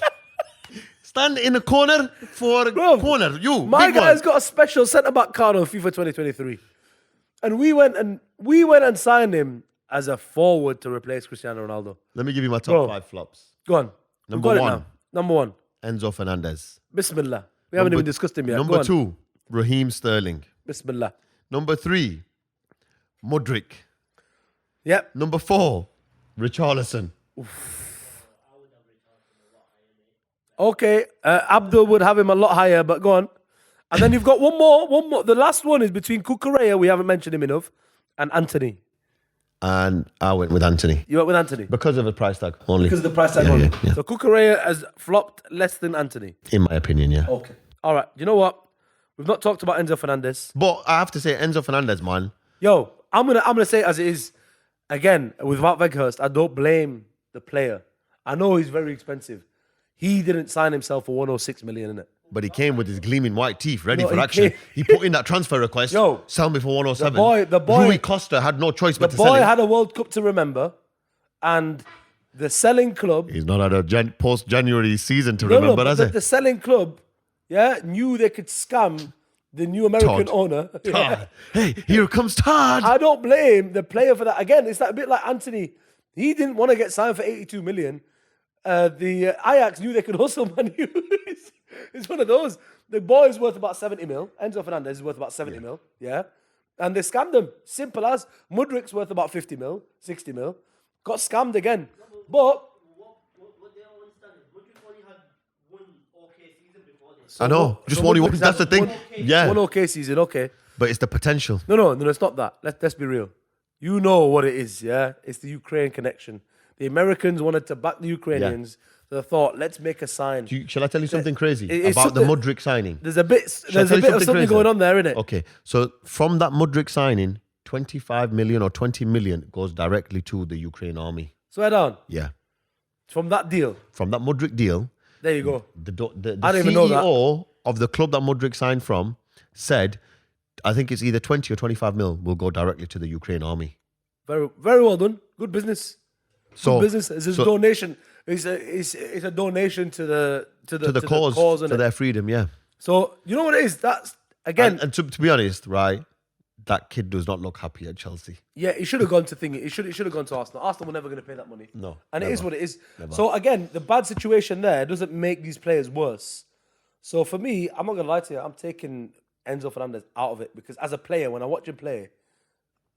Stand in a corner for a corner. You, my guy's got a special centre back card on FIFA 2023, and we went and signed him as a forward to replace Cristiano Ronaldo. Let me give you my top 5 flops. Go on. Number 1. Number 1. Enzo Fernandez. Bismillah. We haven't even discussed him yet. Number 2. Raheem Sterling. Bismillah. Number 3. Mudryk. Yep. Number 4. Richarlison. Okay. Abdul would have him a lot higher, but go on. And then you've got one more. The last one is between Cucurella, we haven't mentioned him enough, and Anthony. And I went with Anthony. You went with Anthony? Because of the price tag only. Because of the price tag only. Yeah. So Cucurella has flopped less than Anthony. In my opinion, yeah. Okay. All right. You know what? We've not talked about Enzo Fernandez. But I have to say, Enzo Fernandez, man. Yo, I'm gonna say it as it is. Again, with Wout Weghorst, I don't blame the player. I know he's very expensive. He didn't sign himself for 106 million, innit? But he came with his gleaming white teeth, ready for action. He put in that transfer request. Yo, sell me for 107. The boy, Rui Costa had no choice but to sell him. The boy him. had a World Cup to remember, and the selling club. He's not had a post-January season to remember, has he? The selling club, knew they could scam the new American owner. Todd. Hey, here comes Todd. I don't blame the player for that. Again, it's like a bit like Anthony. He didn't want to get signed for 82 million. The Ajax knew they could hustle Man U. It's one of those. The boy is worth about 70 mil. Enzo Fernandez is worth about 70 mil. Yeah. And they scammed him. Simple as. Mudryk's worth about 50 mil, 60 mil. Got scammed again. But what they don't understand is Mudryk only had one okay season before this. I know. Just one. That's the thing. One okay season, okay. But it's the potential. No, it's not that. Let's be real. You know what it is, yeah? It's the Ukraine connection. The Americans wanted to back the Ukrainians. So they thought, let's make a sign. Shall I tell you something crazy about the Mudryk signing? There's a bit of something going on there, innit? Okay, so from that Mudryk signing, 25 million or 20 million goes directly to the Ukraine army. Swear down. Yeah. From that deal. From that Mudryk deal. There you go. The I didn't even know that. CEO of the club that Mudryk signed from said, I think it's either 20 or 25 mil will go directly to the Ukraine army. Very, very well done. Good business. So business is a donation. It's a donation to the cause for their freedom. Yeah. So you know what it is? That's again, and to be honest, right, that kid does not look happy at Chelsea. Yeah, he should have gone to thingy. He should have gone to Arsenal. Arsenal were never going to pay that money. No, and never. It is what it is. Never. So again, the bad situation there doesn't make these players worse. So for me, I'm not going to lie to you. I'm taking Enzo Fernandez out of it because as a player, when I watch him play,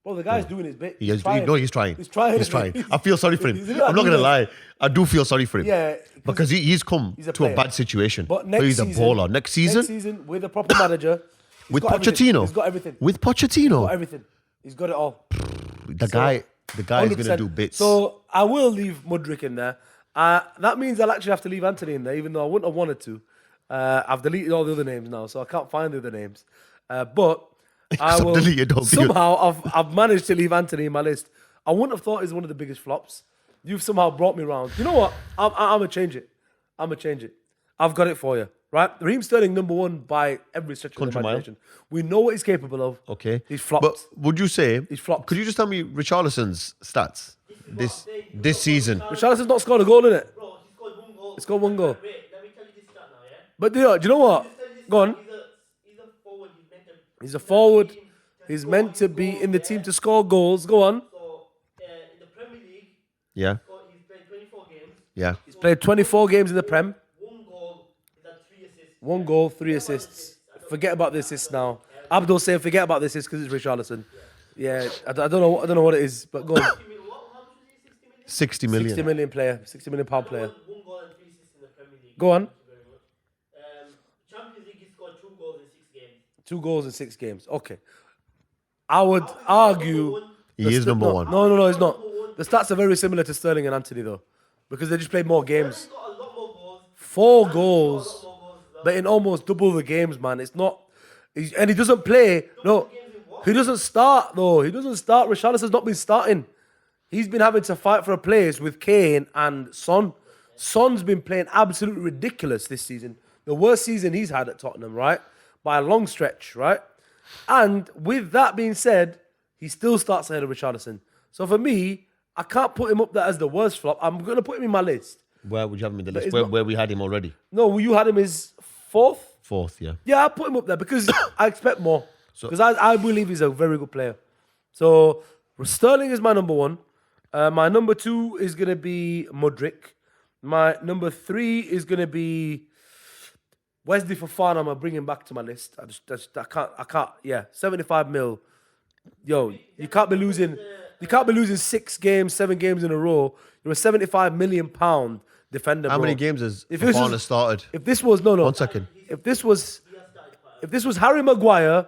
bro, the guy's doing his bit. He's trying. He's trying. He's trying. I feel sorry for him. I'm not going to lie. I do feel sorry for him. Yeah. Because he's come to a bad situation. But next he's season, a baller. Next season, with a proper manager. With Pochettino. He's got everything. With Pochettino. He's got everything. He's got it all. The guy is going to do bits. So I will leave Mudryk in there. That means I'll actually have to leave Anthony in there, even though I wouldn't have wanted to. I've deleted all the other names now, so I can't find the other names. But I will. Somehow I've managed to leave Anthony in my list. I wouldn't have thought he's one of the biggest flops. You've somehow brought me around. You know what? I'm going to change it. I've got it for you. Right? Raheem Sterling, number one by every stretch of the imagination. We know what he's capable of. Okay. He's flopped. But would you say... He's flopped. Could you just tell me Richarlison's stats this season? Richarlison's not scored a goal, innit? Bro, he scored 1 goal. He scored 1 goal. Wait, let me tell you this stat now, yeah? But do you know what? Go on. He's a forward. He's a forward. He's meant to be in the team to score goals. Go on. So, in the Premier League, Yeah. he's played 24 games. Yeah. He's played 24 games in the Prem. 1 goal. He's had 3 assists. 1 goal, 3 assists. Forget about the assists now. Abdul saying forget about the assists because it's Richarlison. Yeah, I don't know what it is, but go on. How much was he? 60 million? 60 million. 60 million player, 60 million pound player. 1 goal and 3 assists in the Premier League. Go on. Thank you very much. Champions League, he scored 2 goals in 6 games. 2 goals in 6 games. Okay. I would argue. He is number one. No, he's not. The stats are very similar to Sterling and Anthony though, because they just played more games. He's got a lot more goals. 4 goals, but in almost double the games, man. It's not. And he doesn't play. No, he doesn't start though. He doesn't start. Richarlison's not been starting. He's been having to fight for a place with Kane and Son. Son's been playing absolutely ridiculous this season. The worst season he's had at Tottenham, right? By a long stretch, right? And with that being said, he still starts ahead of Richarlison. So for me, I can't put him up there as the worst flop. I'm going to put him in my list. Where would you have him in the list? Where we had him already? No, you had him as 4th? 4th, yeah. Yeah, I'll put him up there because I expect more. Because I believe he's a very good player. So Sterling is my number 1. My number 2 is going to be Mudryk. My number 3 is going to be Wesley Fofana. I'm going to bring him back to my list. I can't. Yeah, 75 mil. Yo, you can't be losing 6 games, 7 games in a row. You're a 75 million pound defender, How bro. many games has Fofana started? If this was... No. 1 second. If this was Harry Maguire,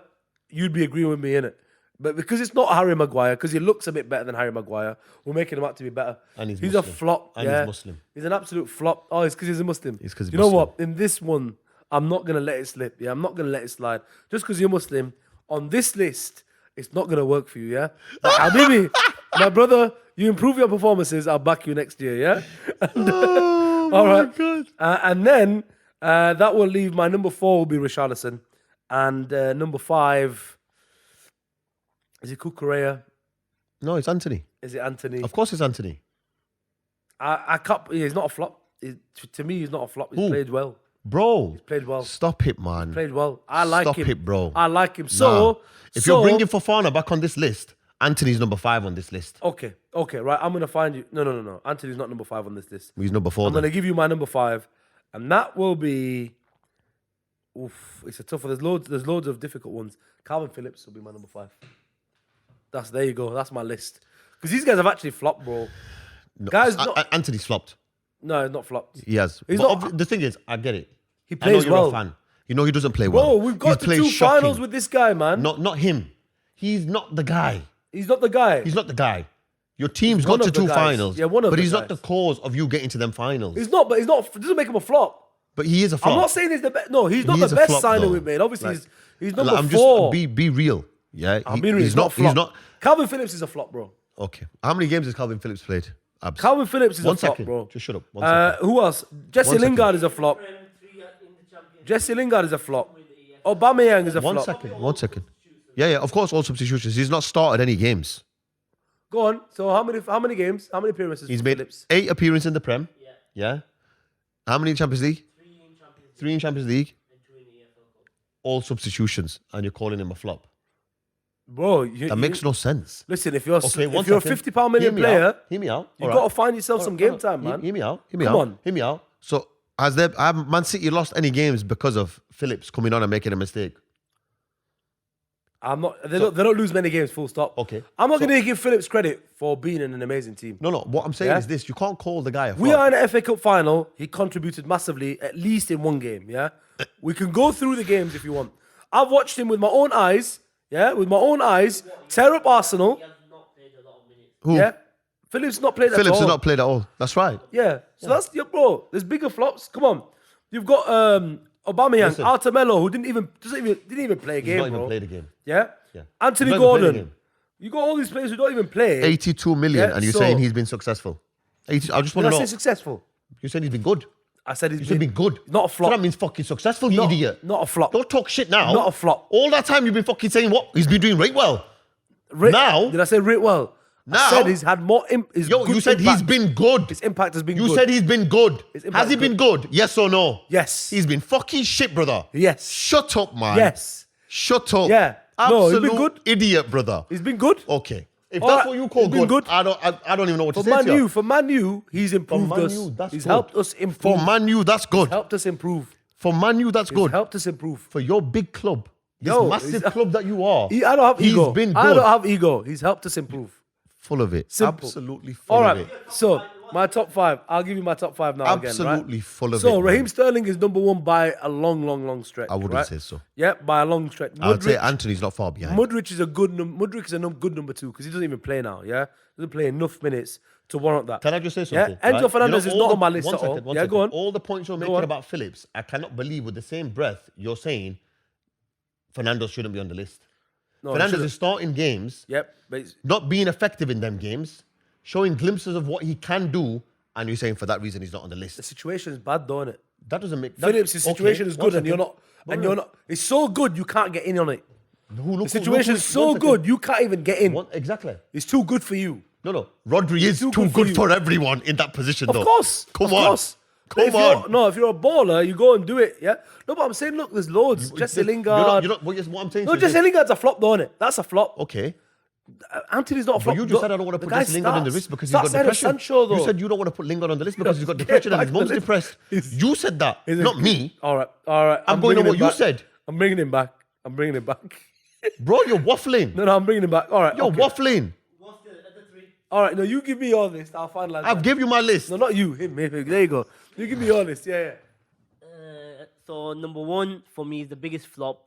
you'd be agreeing with me, innit? But because it's not Harry Maguire, because he looks a bit better than Harry Maguire, we're making him out to be better. And he's a Muslim. flop. And yeah. he's Muslim. He's an absolute flop. Oh, it's because he's a Muslim. It's 'cause he's You know Muslim. what? In this one, I'm not going to let it slip. Yeah, I'm not going to let it slide. Just because you're Muslim, on this list, it's not going to work for you, yeah? Like, Habibi, my brother, you improve your performances, I'll back you next year, yeah? All right. God. And then that will leave my number 4 will be Richarlison. And number 5, is it Kukurea? No, it's Anthony. Is it Anthony? Of course it's Anthony. I can't. He's not a flop. To me, he's not a flop. He's played well. Bro. He's played well. Stop it, man. Played well. I like him. Stop it, bro. I like him. So, if you're bringing Fofana back on this list, Anthony's number 5 on this list. Okay, right. I'm going to find you. No. Anthony's not number 5 on this list. He's number 4. I'm going to give you my number 5. And that will be... Oof, it's a tough one. There's loads of difficult ones. Calvin Phillips will be my number 5. There you go. That's my list. Because these guys have actually flopped, bro. No, Guys, Anthony's flopped. No, not flopped. He has. He's But the thing is, I get it. He plays I know you're well. a fan. You know he doesn't play well. Bro, we've got to 2 finals with this guy, man. Not him. He's not the guy. He's not the guy. He's not the guy. Your team's got to 2 finals. Yeah, one of But the he's not guys. the cause of you getting to them finals. He's not, but he's not. It doesn't make him a flop. But he is a flop. I'm not saying he's the best. No, he's not He the is a best flop, signing though. we've made. Obviously, Like, he's number I'm 4. just be real. Yeah, I'm being real. He's not flop. He's not. Calvin Phillips is a flop, bro. Okay. How many games has Calvin Phillips played? Abs? Calvin Phillips is One a flop, second. bro. Just shut up. 1 second. Who else? Jesse 1 second. Lingard is a flop. Jesse Lingard is a flop. Aubameyang is a flop. 1 second. Yeah. Of course, all substitutions. He's not started any games. Go on. So how many games? How many appearances? He's for made Phillips? 8 appearances in the Prem. Yeah. How many in Champions League? 3 in Champions League. 3 in Champions League. And 2 in the EFL Cup. all substitutions and you're calling him a flop. Bro, that makes no sense. Listen, if you're a £50 million player, hear me out. You've got to find yourself some game time, man. Hear me out. Come on. So have Man City lost any games because of Phillips coming on and making a mistake? They don't lose many games, full stop. Okay. I'm not going to give Phillips credit for being in an amazing team. No. What I'm saying is this. You can't call the guy a flop. We are in an FA Cup final. He contributed massively, at least in one game, yeah? We can go through the games if you want. I've watched him with my own eyes, tear up Arsenal. He has not played a lot of minutes. Who? Yeah? Phillips has not played at all. Phillips has not played at all. That's right. Yeah. So that's, bro, there's bigger flops. Come on. You've got Aubameyang, Artemelo, who didn't even play a game, He's not even played a game. Yeah? Yeah. Anthony Gordon. You got all these players who don't even play. 82 million, and you're saying he's been successful. I just want to know. Did I say successful? You said he's been good. I said he's been good. Not a flop. So that means fucking successful, you idiot. Not a flop. Don't talk shit now. Not a flop. All that time you've been fucking saying what? He's been doing right well. Now. Did I say right well? Now. I said he's had more you said he's been good. His impact has been good. You said he's been good. Has he been good? Yes or no? Yes. He's been fucking shit, brother. Yes. Shut up, man. Yes. Shut up. Yeah. Absolute he's been good. Idiot, brother. He's been good. Okay. If that's what you call good, I don't even know what to say to you. For Man U, he's improved us. He's helped us improve. For Man U, that's good. Helped us improve. For Man U, that's good. Helped us improve. For your big club, this massive club that you are, I don't have ego. He's been good. I don't have ego. He's helped us improve. Full of it. Simple. Absolutely full of it. So, my top five. I'll give you my top five now Absolutely again, full of it. So, Raheem Sterling is number one by a long stretch. I wouldn't say so. Yeah, by a long stretch. I would say Anthony's not far behind. Mudryk is a good number two because he doesn't even play now, yeah? He doesn't play enough minutes to warrant that. Can I just say something? Yeah? Enzo Fernandez is not on my list at all. One second. Go on. All the points you're making about Phillips, I cannot believe with the same breath you're saying Fernandez shouldn't be on the list. No, Fernandez is starting games, but not being effective in them games, showing glimpses of what he can do, and you're saying for that reason he's not on the list. The situation is bad, though, isn't it? That doesn't make Phillips' situation is good, and you're not. It's so good you can't get in on it. The situation is so good you can't even get in. Exactly. It's too good for you. No. Rodri is too good for everyone in that position, though. Of course. Come on. If you're a baller, you go and do it, yeah? No, but I'm saying, look, there's loads. Jesse Lingard. What I'm saying. No, Jesse Lingard's a flop, though, isn't it? That's a flop. Okay. Anthony's not a flop. But you just said I don't want to put Jesse Lingard on the list because he's got depression. Sancho, though. You said you don't want to put Lingard on the list because he's got depression and his mom's depressed. You said that, not me. All right. I'm going on what you said. I'm bringing him back. Bro, you're waffling. No, I'm bringing him back. All right. You're waffling. What's the other three? All right, no, you give me your list. I'll finalize. I've given you my list. No, not you. Him. There you go. You give me your list. Yeah. So number one for me is the biggest flop.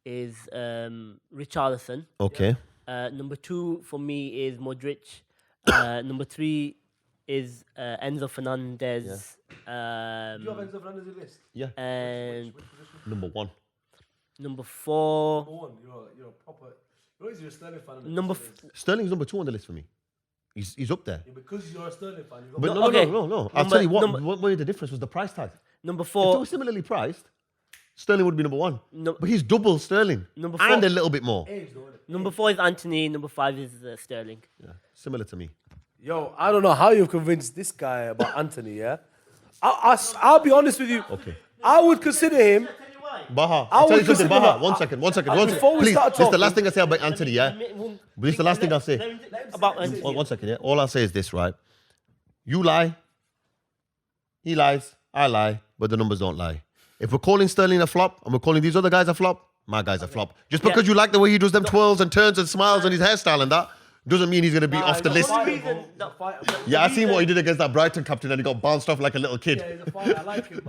Is Richarlison. Okay. Number two for me is Mudryk. Number three is Enzo Fernandez. Yeah. Do you have Enzo Fernandez in the list? Yeah. And number one. Number four. Number one. You're a proper. You're a Sterling fan. Sterling's number two on the list for me. He's up there. Yeah, because you're a Sterling fan. But no. I'll tell you what way the difference was the price tag. Number If four. they were similarly priced, Sterling would be number one. But he's double Sterling. Number four. And a little bit more. Number four is Anthony. Number five is Sterling. Yeah, similar to me. Yo, I don't know how you've convinced this guy about Anthony, yeah? I'll be honest with you. Okay. I would consider him. Baha, I'll tell you something, Baha. One second. Before we Please, start this is the talking- last thing I say about Anthony, yeah? This is the last thing I'll say. About Anthony. One second, yeah? All I'll say is this, right? You lie, he lies, I lie, but the numbers don't lie. If we're calling Sterling a flop and we're calling these other guys a flop, my guy's a flop. Just because you like the way he does them twirls and turns and smiles and his hairstyle and that, doesn't mean he's going to be off the list. Yeah, I seen what he did against that Brighton captain and he got bounced off like a little kid. Yeah, he's a fighter. I like him.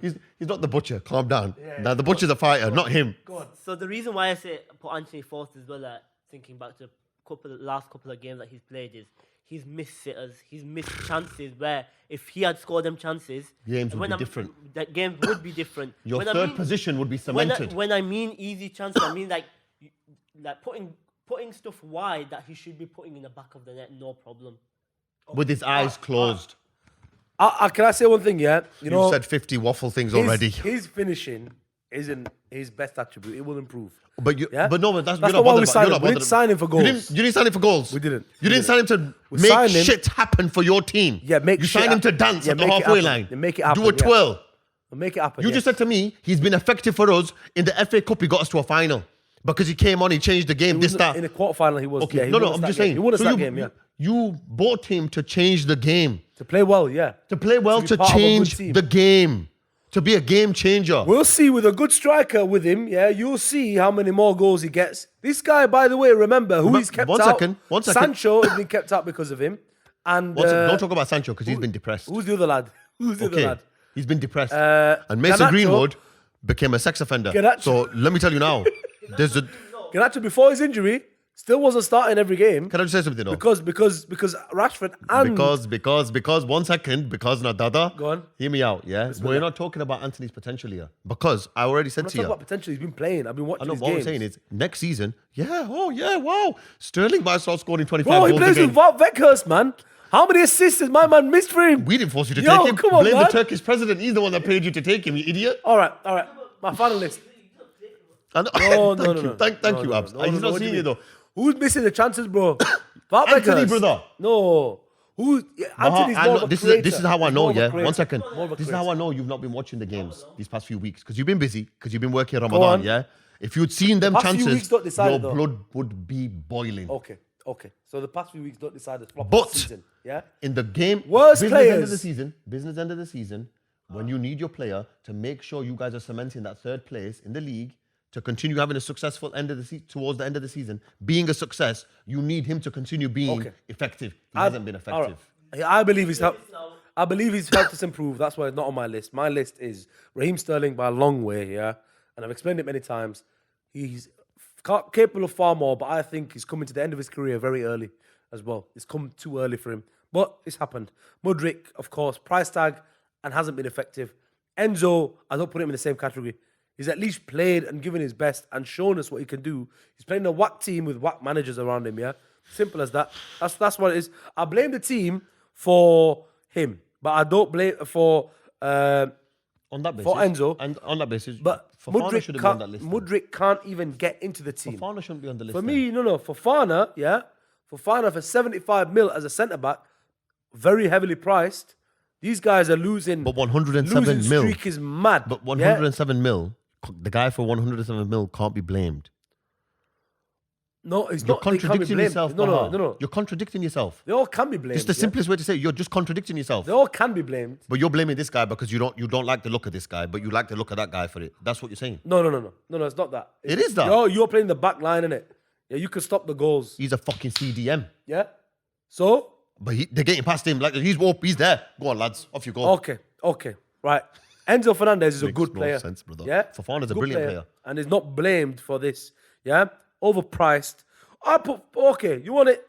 He's not the butcher. Calm down. Now, the butcher's a fighter, not him. Go on. So the reason why I say put Anthony fourth as well, thinking back to last couple of games that he's played, is he's missed sitters, he's missed chances where if he had scored them chances, games would be different. That games would be different. Your third position would be cemented. When I mean easy chances, I mean like putting stuff wide that he should be putting in the back of the net, no problem. With his eyes closed. Can I say one thing, yeah? You said 50 waffle things already. His finishing isn't his best attribute. It will improve. But that's not why we signed him. We didn't sign him for goals. You didn't sign him for goals. We didn't. You didn't sign him to make shit happen for your team. Yeah, You signed him to dance at the halfway line. Make it happen. Do a twirl. We'll make it happen. You just said to me, he's been effective for us. In the FA Cup, he got us to a final. Because he came on, he changed the game. In the quarterfinal, he was. Okay, Yeah, I'm just saying. He won us that game, yeah. You bought him to change the game. To play well, yeah. To play well, to change the game. To be a game changer. We'll see with a good striker with him, yeah, you'll see how many more goals he gets. This guy, by the way, remember who he's kept out. One second. Sancho has been kept out because of him. And don't talk about Sancho because he's been depressed. Who's the other lad? He's been depressed. And Mason Greenwood became a sex offender. So let me tell you now. Garnacho, before his injury, still wasn't starting every game. Can I just say something though? Because Rashford and... Because 1 second, because Dada. Go on. Hear me out, yeah? We're not talking about Anthony's potential here. Because I already said to you. I'm not talking about potential. He's been playing. I've been watching his games. What I'm saying is, next season, wow. Sterling might start scoring 25 goals he plays with Wout Weghorst, man. How many assists has my man missed for him? We didn't force you to take him. Come on, Blame man. the Turkish president. He's the one that paid you to take him, you idiot. All right. My final list. No. Thank you, Abs. He's not seeing it though. Who's missing the chances, bro? Anthony, brother. No. Anthony's more of a creator. This is how I know, yeah? 1 second. This is how I know you've not been watching the games these past few weeks. Because you've been busy. Because you've been working Ramadan, yeah? If you'd seen them chances, your blood would be boiling. Okay. So the past few weeks don't decide the flop of the season, yeah? In the game, business end of the season, when you need your player to make sure you guys are cementing that third place in the league, to continue having a successful end of the season, towards the end of the season, being a success, you need him to continue being effective. He hasn't been effective. Right. I believe he's helped us improve. That's why it's not on my list. My list is Raheem Sterling by a long way, yeah? And I've explained it many times. He's capable of far more, but I think he's coming to the end of his career very early as well. It's come too early for him. But it's happened. Mudryk, of course, price tag and hasn't been effective. Enzo, I don't put him in the same category. He's at least played and given his best and shown us what he can do. He's playing a whack team with whack managers around him, yeah? Simple as that. That's what it is. I blame the team for him, but I don't blame for on that basis, for Enzo. And on that basis, but Fofana shouldn't be on that list. Mudryk can't even get into the team. Fofana shouldn't be on the list. For me, no. Fofana, yeah? Fofana for 75 mil as a centre-back, very heavily priced. These guys are losing. But 107 mil. Streak is mad. But 107 mil, the guy for 107 mil can't be blamed. No, it's You're not. contradicting yourself. No. You're contradicting yourself. They all can be blamed. It's the simplest way to say it. You're just contradicting yourself. They all can be blamed. But you're blaming this guy because you don't like the look of this guy, but you like the look of that guy for it. That's what you're saying. No. It's not that. It is that. You're playing the back line, innit? Yeah, you can stop the goals. He's a fucking CDM. Yeah. So. But they're getting past him like he's there. Go on, lads, off you go. Okay. Right. Enzo Fernandez is a good player. Makes no sense, brother. Yeah. Fofana's a brilliant player. And is not blamed for this. Yeah. Overpriced. You want it?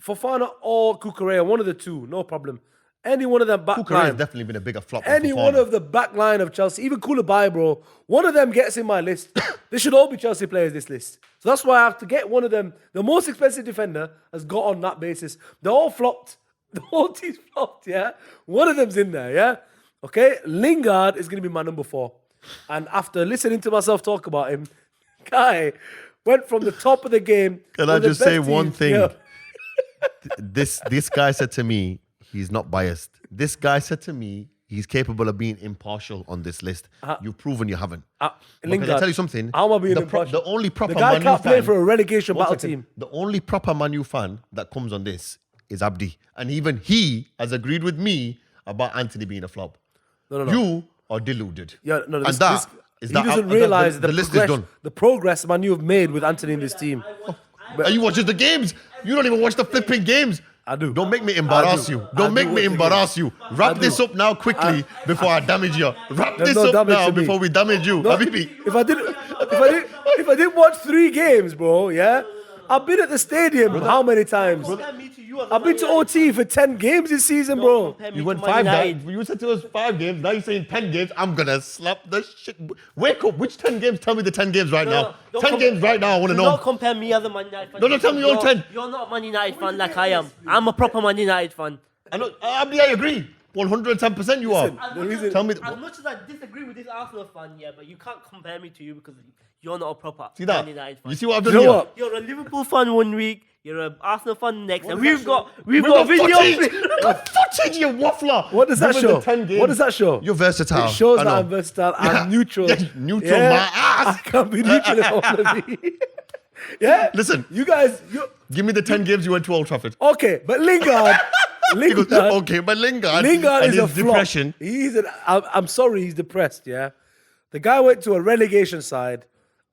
Fofana or Cucurella, one of the two, no problem. Any one of them back Cucurella line. has definitely been a bigger flop than Any Fofana. one of the back line of Chelsea, even Koulibaly, bro. One of them gets in my list. They should all be Chelsea players, this list. So that's why I have to get one of them. The most expensive defender has got on that basis. They all flopped. The whole team's flopped, yeah? One of them's in there, yeah? Okay? Lingard is going to be my number 4. And after listening to myself talk about him, guy went from the top of the game. Can I just say one thing? Yeah. This guy said to me, he's not biased. This guy said to me, he's capable of being impartial on this list. You've proven you haven't. Lingard, can I tell you something? How am I being impartial? The only proper the guy Man can't U play fan, for a relegation battle team. The only proper Man U fan that comes on this is Abdi. And even he has agreed with me about Anthony being a flop. No. You are deluded. Yeah, no. He doesn't realise the list is done. The progress Man U have made with Anthony in this team. Are you watching the games? You don't even watch the flipping games. I do. Don't make me embarrass you. Don't make me embarrass you. Wrap this up now quickly before I damage you. Wrap this up now before we damage you. No, Habibi. If I didn't watch 3 games, bro, yeah? I've been at the stadium how many times? I've been to OT for 10 games this season, bro. You went 5 games. You said to us 5 games. Now you're saying 10 games. I'm going to slap the shit. Wake up. Which 10 games? Tell me the 10 games right now. 10 games right now. I want to know. Don't compare me as a Man United fan. No, tell me your 10. You're not a Man United fan like I am. I'm a proper Man United fan. I agree. 110% you are. Tell me. As much as I disagree with this Arsenal fan, yeah, but you can't compare me to you because you're not a proper See that? Man United fan. You see what I've done here? You're a Liverpool fan one week, you're an Arsenal fan next, and we've got video. Footage, you waffler. What does that show? 10 games. What does that show? You're versatile. It shows that I'm versatile. I'm neutral. Neutral, my ass. I can't be neutral if I want to be. Yeah. Listen, you guys. Give me the 10 games you went to Old Trafford. Okay, but Lingard. Lingard is a depression. I'm sorry, he's depressed. Yeah, the guy went to a relegation side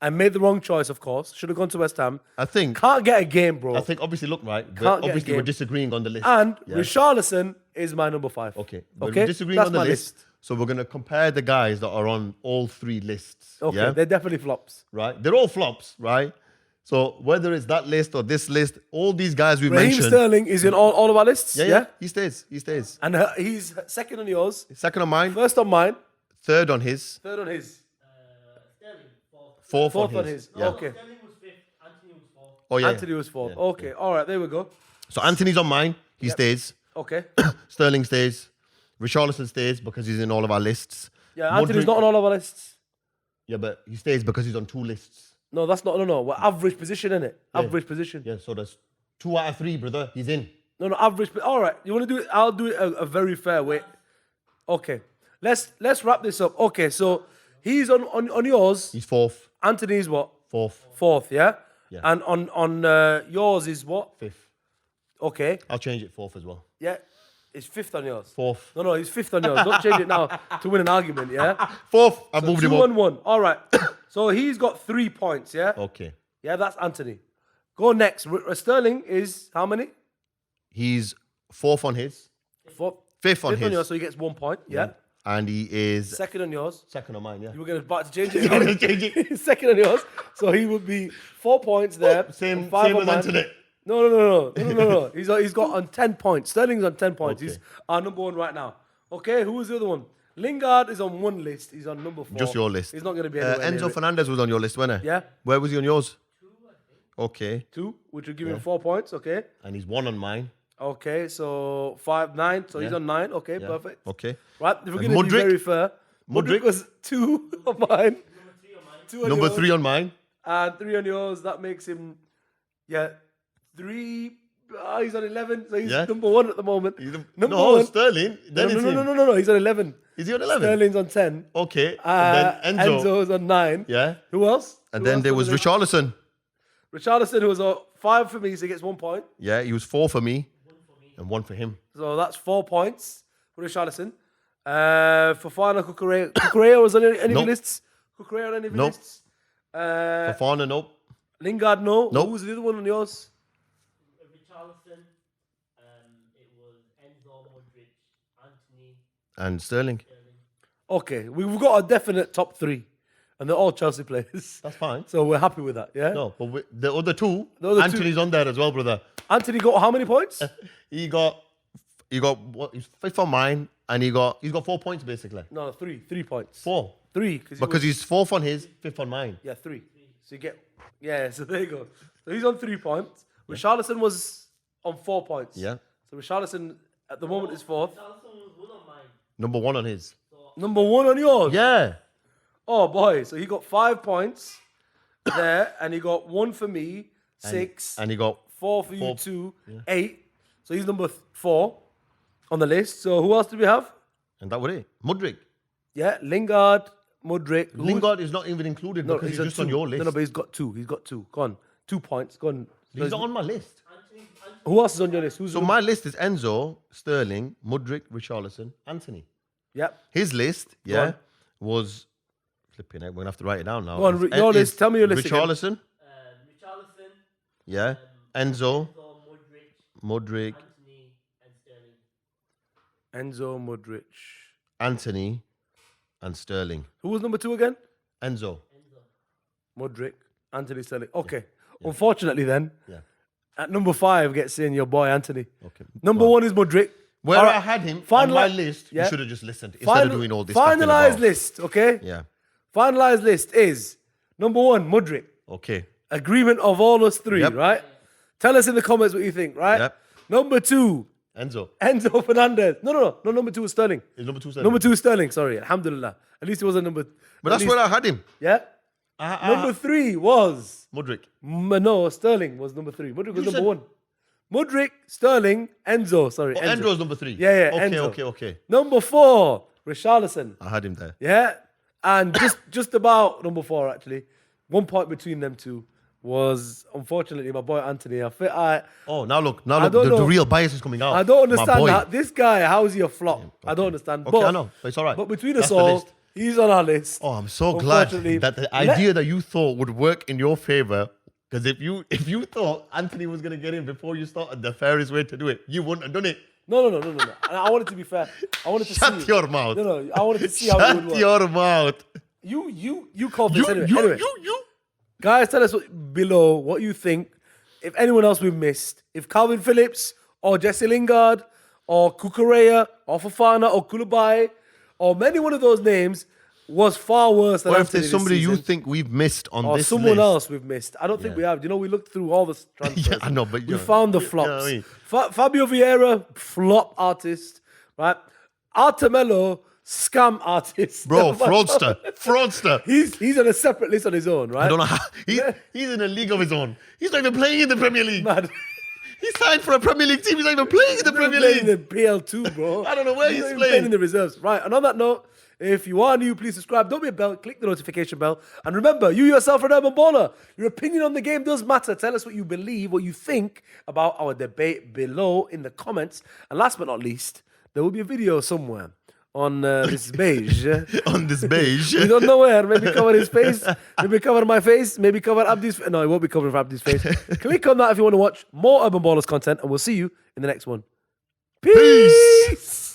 and made the wrong choice. Of course, should have gone to West Ham. I think can't get a game, bro. I think obviously look right. But obviously we're disagreeing on the list. And Richarlison is my number 5. Okay, we're disagreeing on the list. So we're gonna compare the guys that are on all 3 lists. Okay, they're definitely flops. Right, they're all flops, right? So whether it's that list or this list, all these guys we Raheem mentioned. Sterling is in all of our lists. Yeah, he stays. And he's second on yours. Second on mine. First on mine. Third on his. Third on his. Sterling, Fourth on his. Yeah. Okay. Sterling was 5th, Anthony was 4th. Oh yeah. Anthony was 4th. Okay. All right. There we go. So Anthony's on mine. He stays. Okay. Sterling stays. Richarlison stays because he's in all of our lists. Yeah, Anthony's not on all of our lists. Yeah, but he stays because he's on 2 lists. No, that's not. No. We're average position, innit? Average position. Yeah, so there's 2 out of 3, brother. He's in. No, average. All right. You want to do it? I'll do it a very fair way. Okay. Let's wrap this up. Okay, so he's on yours. He's 4th. Anthony's what? 4th. Yeah. And on yours is what? 5th. Okay. I'll change it 4th as well. Yeah. It's 5th on yours. 4th. No, he's 5th on yours. Don't change it now to win an argument, yeah? 4th. I moved him up. 2-1-1. All right. So he's got 3 points, yeah? Okay. Yeah, that's Anthony. Go next. Sterling is how many? He's 4th on his. 5th on his. Yours, so he gets 1 point, yeah? And he is... Second on yours. Second on mine, yeah. You were going to change it. You're going to change it. Second on yours. So he would be 4 points there. Same as as Anthony. No. He's got on 10 points. Sterling's on 10 points. Okay. He's our number 1 right now. Okay, who was the other one? Lingard is on 1 list. He's on number 4. Just your list. He's not going to be anywhere near Enzo it. Fernandez was on your list, wasn't he? Yeah. Where was he on yours? 2, I think. Okay. 2, which will give him 4 points. Okay. And he's 1 on mine. Okay, so 5, 9. So he's on 9. Okay, perfect. Okay. Right, if we're going to be very fair. Mudryk was 2 on mine. Number 3 on mine. And 3 on yours. That makes him, 3. He's on 11, so he's number 1 at the moment. Number 1. Sterling. No, he's on 11. Is he on 11? Sterling's on 10. Okay. And then Enzo's on 9. Yeah. Who else? And then there was Richarlison. Richarlison, who was 5 for me, so he gets 1 point. Yeah, he was 4 for me. And 1 for him. So that's 4 points for Richarlison. Fofana, Cucurella. Cucurella was on any of your lists? Cucurella on any of your lists? Fofana, nope. Lingard, no. Nope. Who was the other one on yours? Richarlison. It was Enzo, Mudryk, Anthony. And Sterling. Okay, we've got a definite top 3. And they're all Chelsea players. That's fine. So we're happy with that, yeah? No, but the other 2, Anthony's on there as well, brother. Anthony got how many points? He got what? He's 5th on mine, and he's got 4 points basically. No, 3 points. 4. 3 because he's 4th on his, 5th on mine. Yeah, 3. So you get so there you go. So he's on 3 points. Richarlison was on 4 points. Yeah. So Richarlison at the moment is 4th. Richarlison was 1 on mine. Number 1 on his. Number 1 on yours. Yeah. Oh boy, so he got 5 points there, and he got 1 for me, 6, and he got 4 for you, 2, 8. So he's number 4 on the list. So who else do we have? And that was it. Mudryk. Yeah, Lingard, Mudryk. Lingard is not even included because he's just on your list. No, but he's got 2. He's got 2. Go on. 2 points. Go on. He's not on my list. Who else is on your list? So my list is Enzo, Sterling, Mudryk, Richarlison, Anthony. Yep. His list, was flipping it. We're gonna have to write it down now. Go on, your list. Tell me your list. Richarlison. Richarlison. Yeah. Enzo, Mudryk, Mudryk, Anthony, and Sterling. Enzo, Mudryk, Anthony, and Sterling. Who was number 2 again? Enzo. Mudryk, Anthony, Sterling. Okay. Unfortunately, then, at number 5 gets in your boy Anthony. Okay. Number 1 is Mudryk. Where I had him on my list, you should have just listened instead of doing all this. Finalized list, okay? Yeah. Finalized list is number 1, Mudryk. Okay. Agreement of all us 3, right? Tell us in the comments what you think, right? Yep. Number 2, Enzo Fernandez. No. Number 2 was Sterling. Is number 2 Sterling? Number 2 is Sterling. Sorry. Alhamdulillah. At least it was a number. But that's where I had him. Yeah. Number 3 was Mudryk. No, Sterling was number 3. Mudryk was number 1. Mudryk, Sterling, Enzo. Sorry, Enzo. Enzo's number 3. Yeah. Okay. Number 4, Richarlison. I had him there. Yeah, and just about number 4 actually. 1 point between them two was unfortunately my boy Anthony. Now look, don't the know. real bias is coming out. I don't understand that. This guy, how is he a flop? Okay. I don't understand. Okay, I know, but it's all right. But between us all, he's on our list. Oh, I'm so glad that the idea that you thought would work in your favor. Because if you thought Anthony was going to get in before you started the fairest way to do it, you wouldn't have done it. No. And I wanted to be fair. I wanted to Shut your mouth. No. I wanted to see how it would work. Shut your mouth. You called this anyway. You. Guys, tell us below what you think. If anyone else we've missed, if Calvin Phillips or Jesse Lingard or Kukureya or Fofana or Koulibaly or any one of those names was far worse than Or if Anthony there's somebody this you season, think we've missed on or this someone list. else we've missed. I don't think we have. You know, we looked through all the transfers. Yeah, I know, but we found the flops. You know what I mean? Fabio Vieira, flop artist, right? Artemelo, scam artist. Bro, fraudster. He's on a separate list on his own, right? I don't know how. He's in a league of his own. He's not even playing in the Premier League. Mad. He signed for a Premier League team. He's not even playing in the Premier Playing in League. the PL2, bro. I don't know where he's not even playing. in the reserves. Right, and on that note, if you are new, please subscribe. Don't be a bell. Click the notification bell. And remember, you yourself are an urban baller. Your opinion on the game does matter. Tell us what you believe, what you think about our debate below in the comments. And last but not least, there will be a video somewhere on this beige. On this beige. We don't know where. Maybe cover his face. Maybe cover my face. Maybe cover Abdi's face. No, it won't be covering for Abdi's face. Click on that if you want to watch more Urban Ballers content. And we'll see you in the next one. Peace.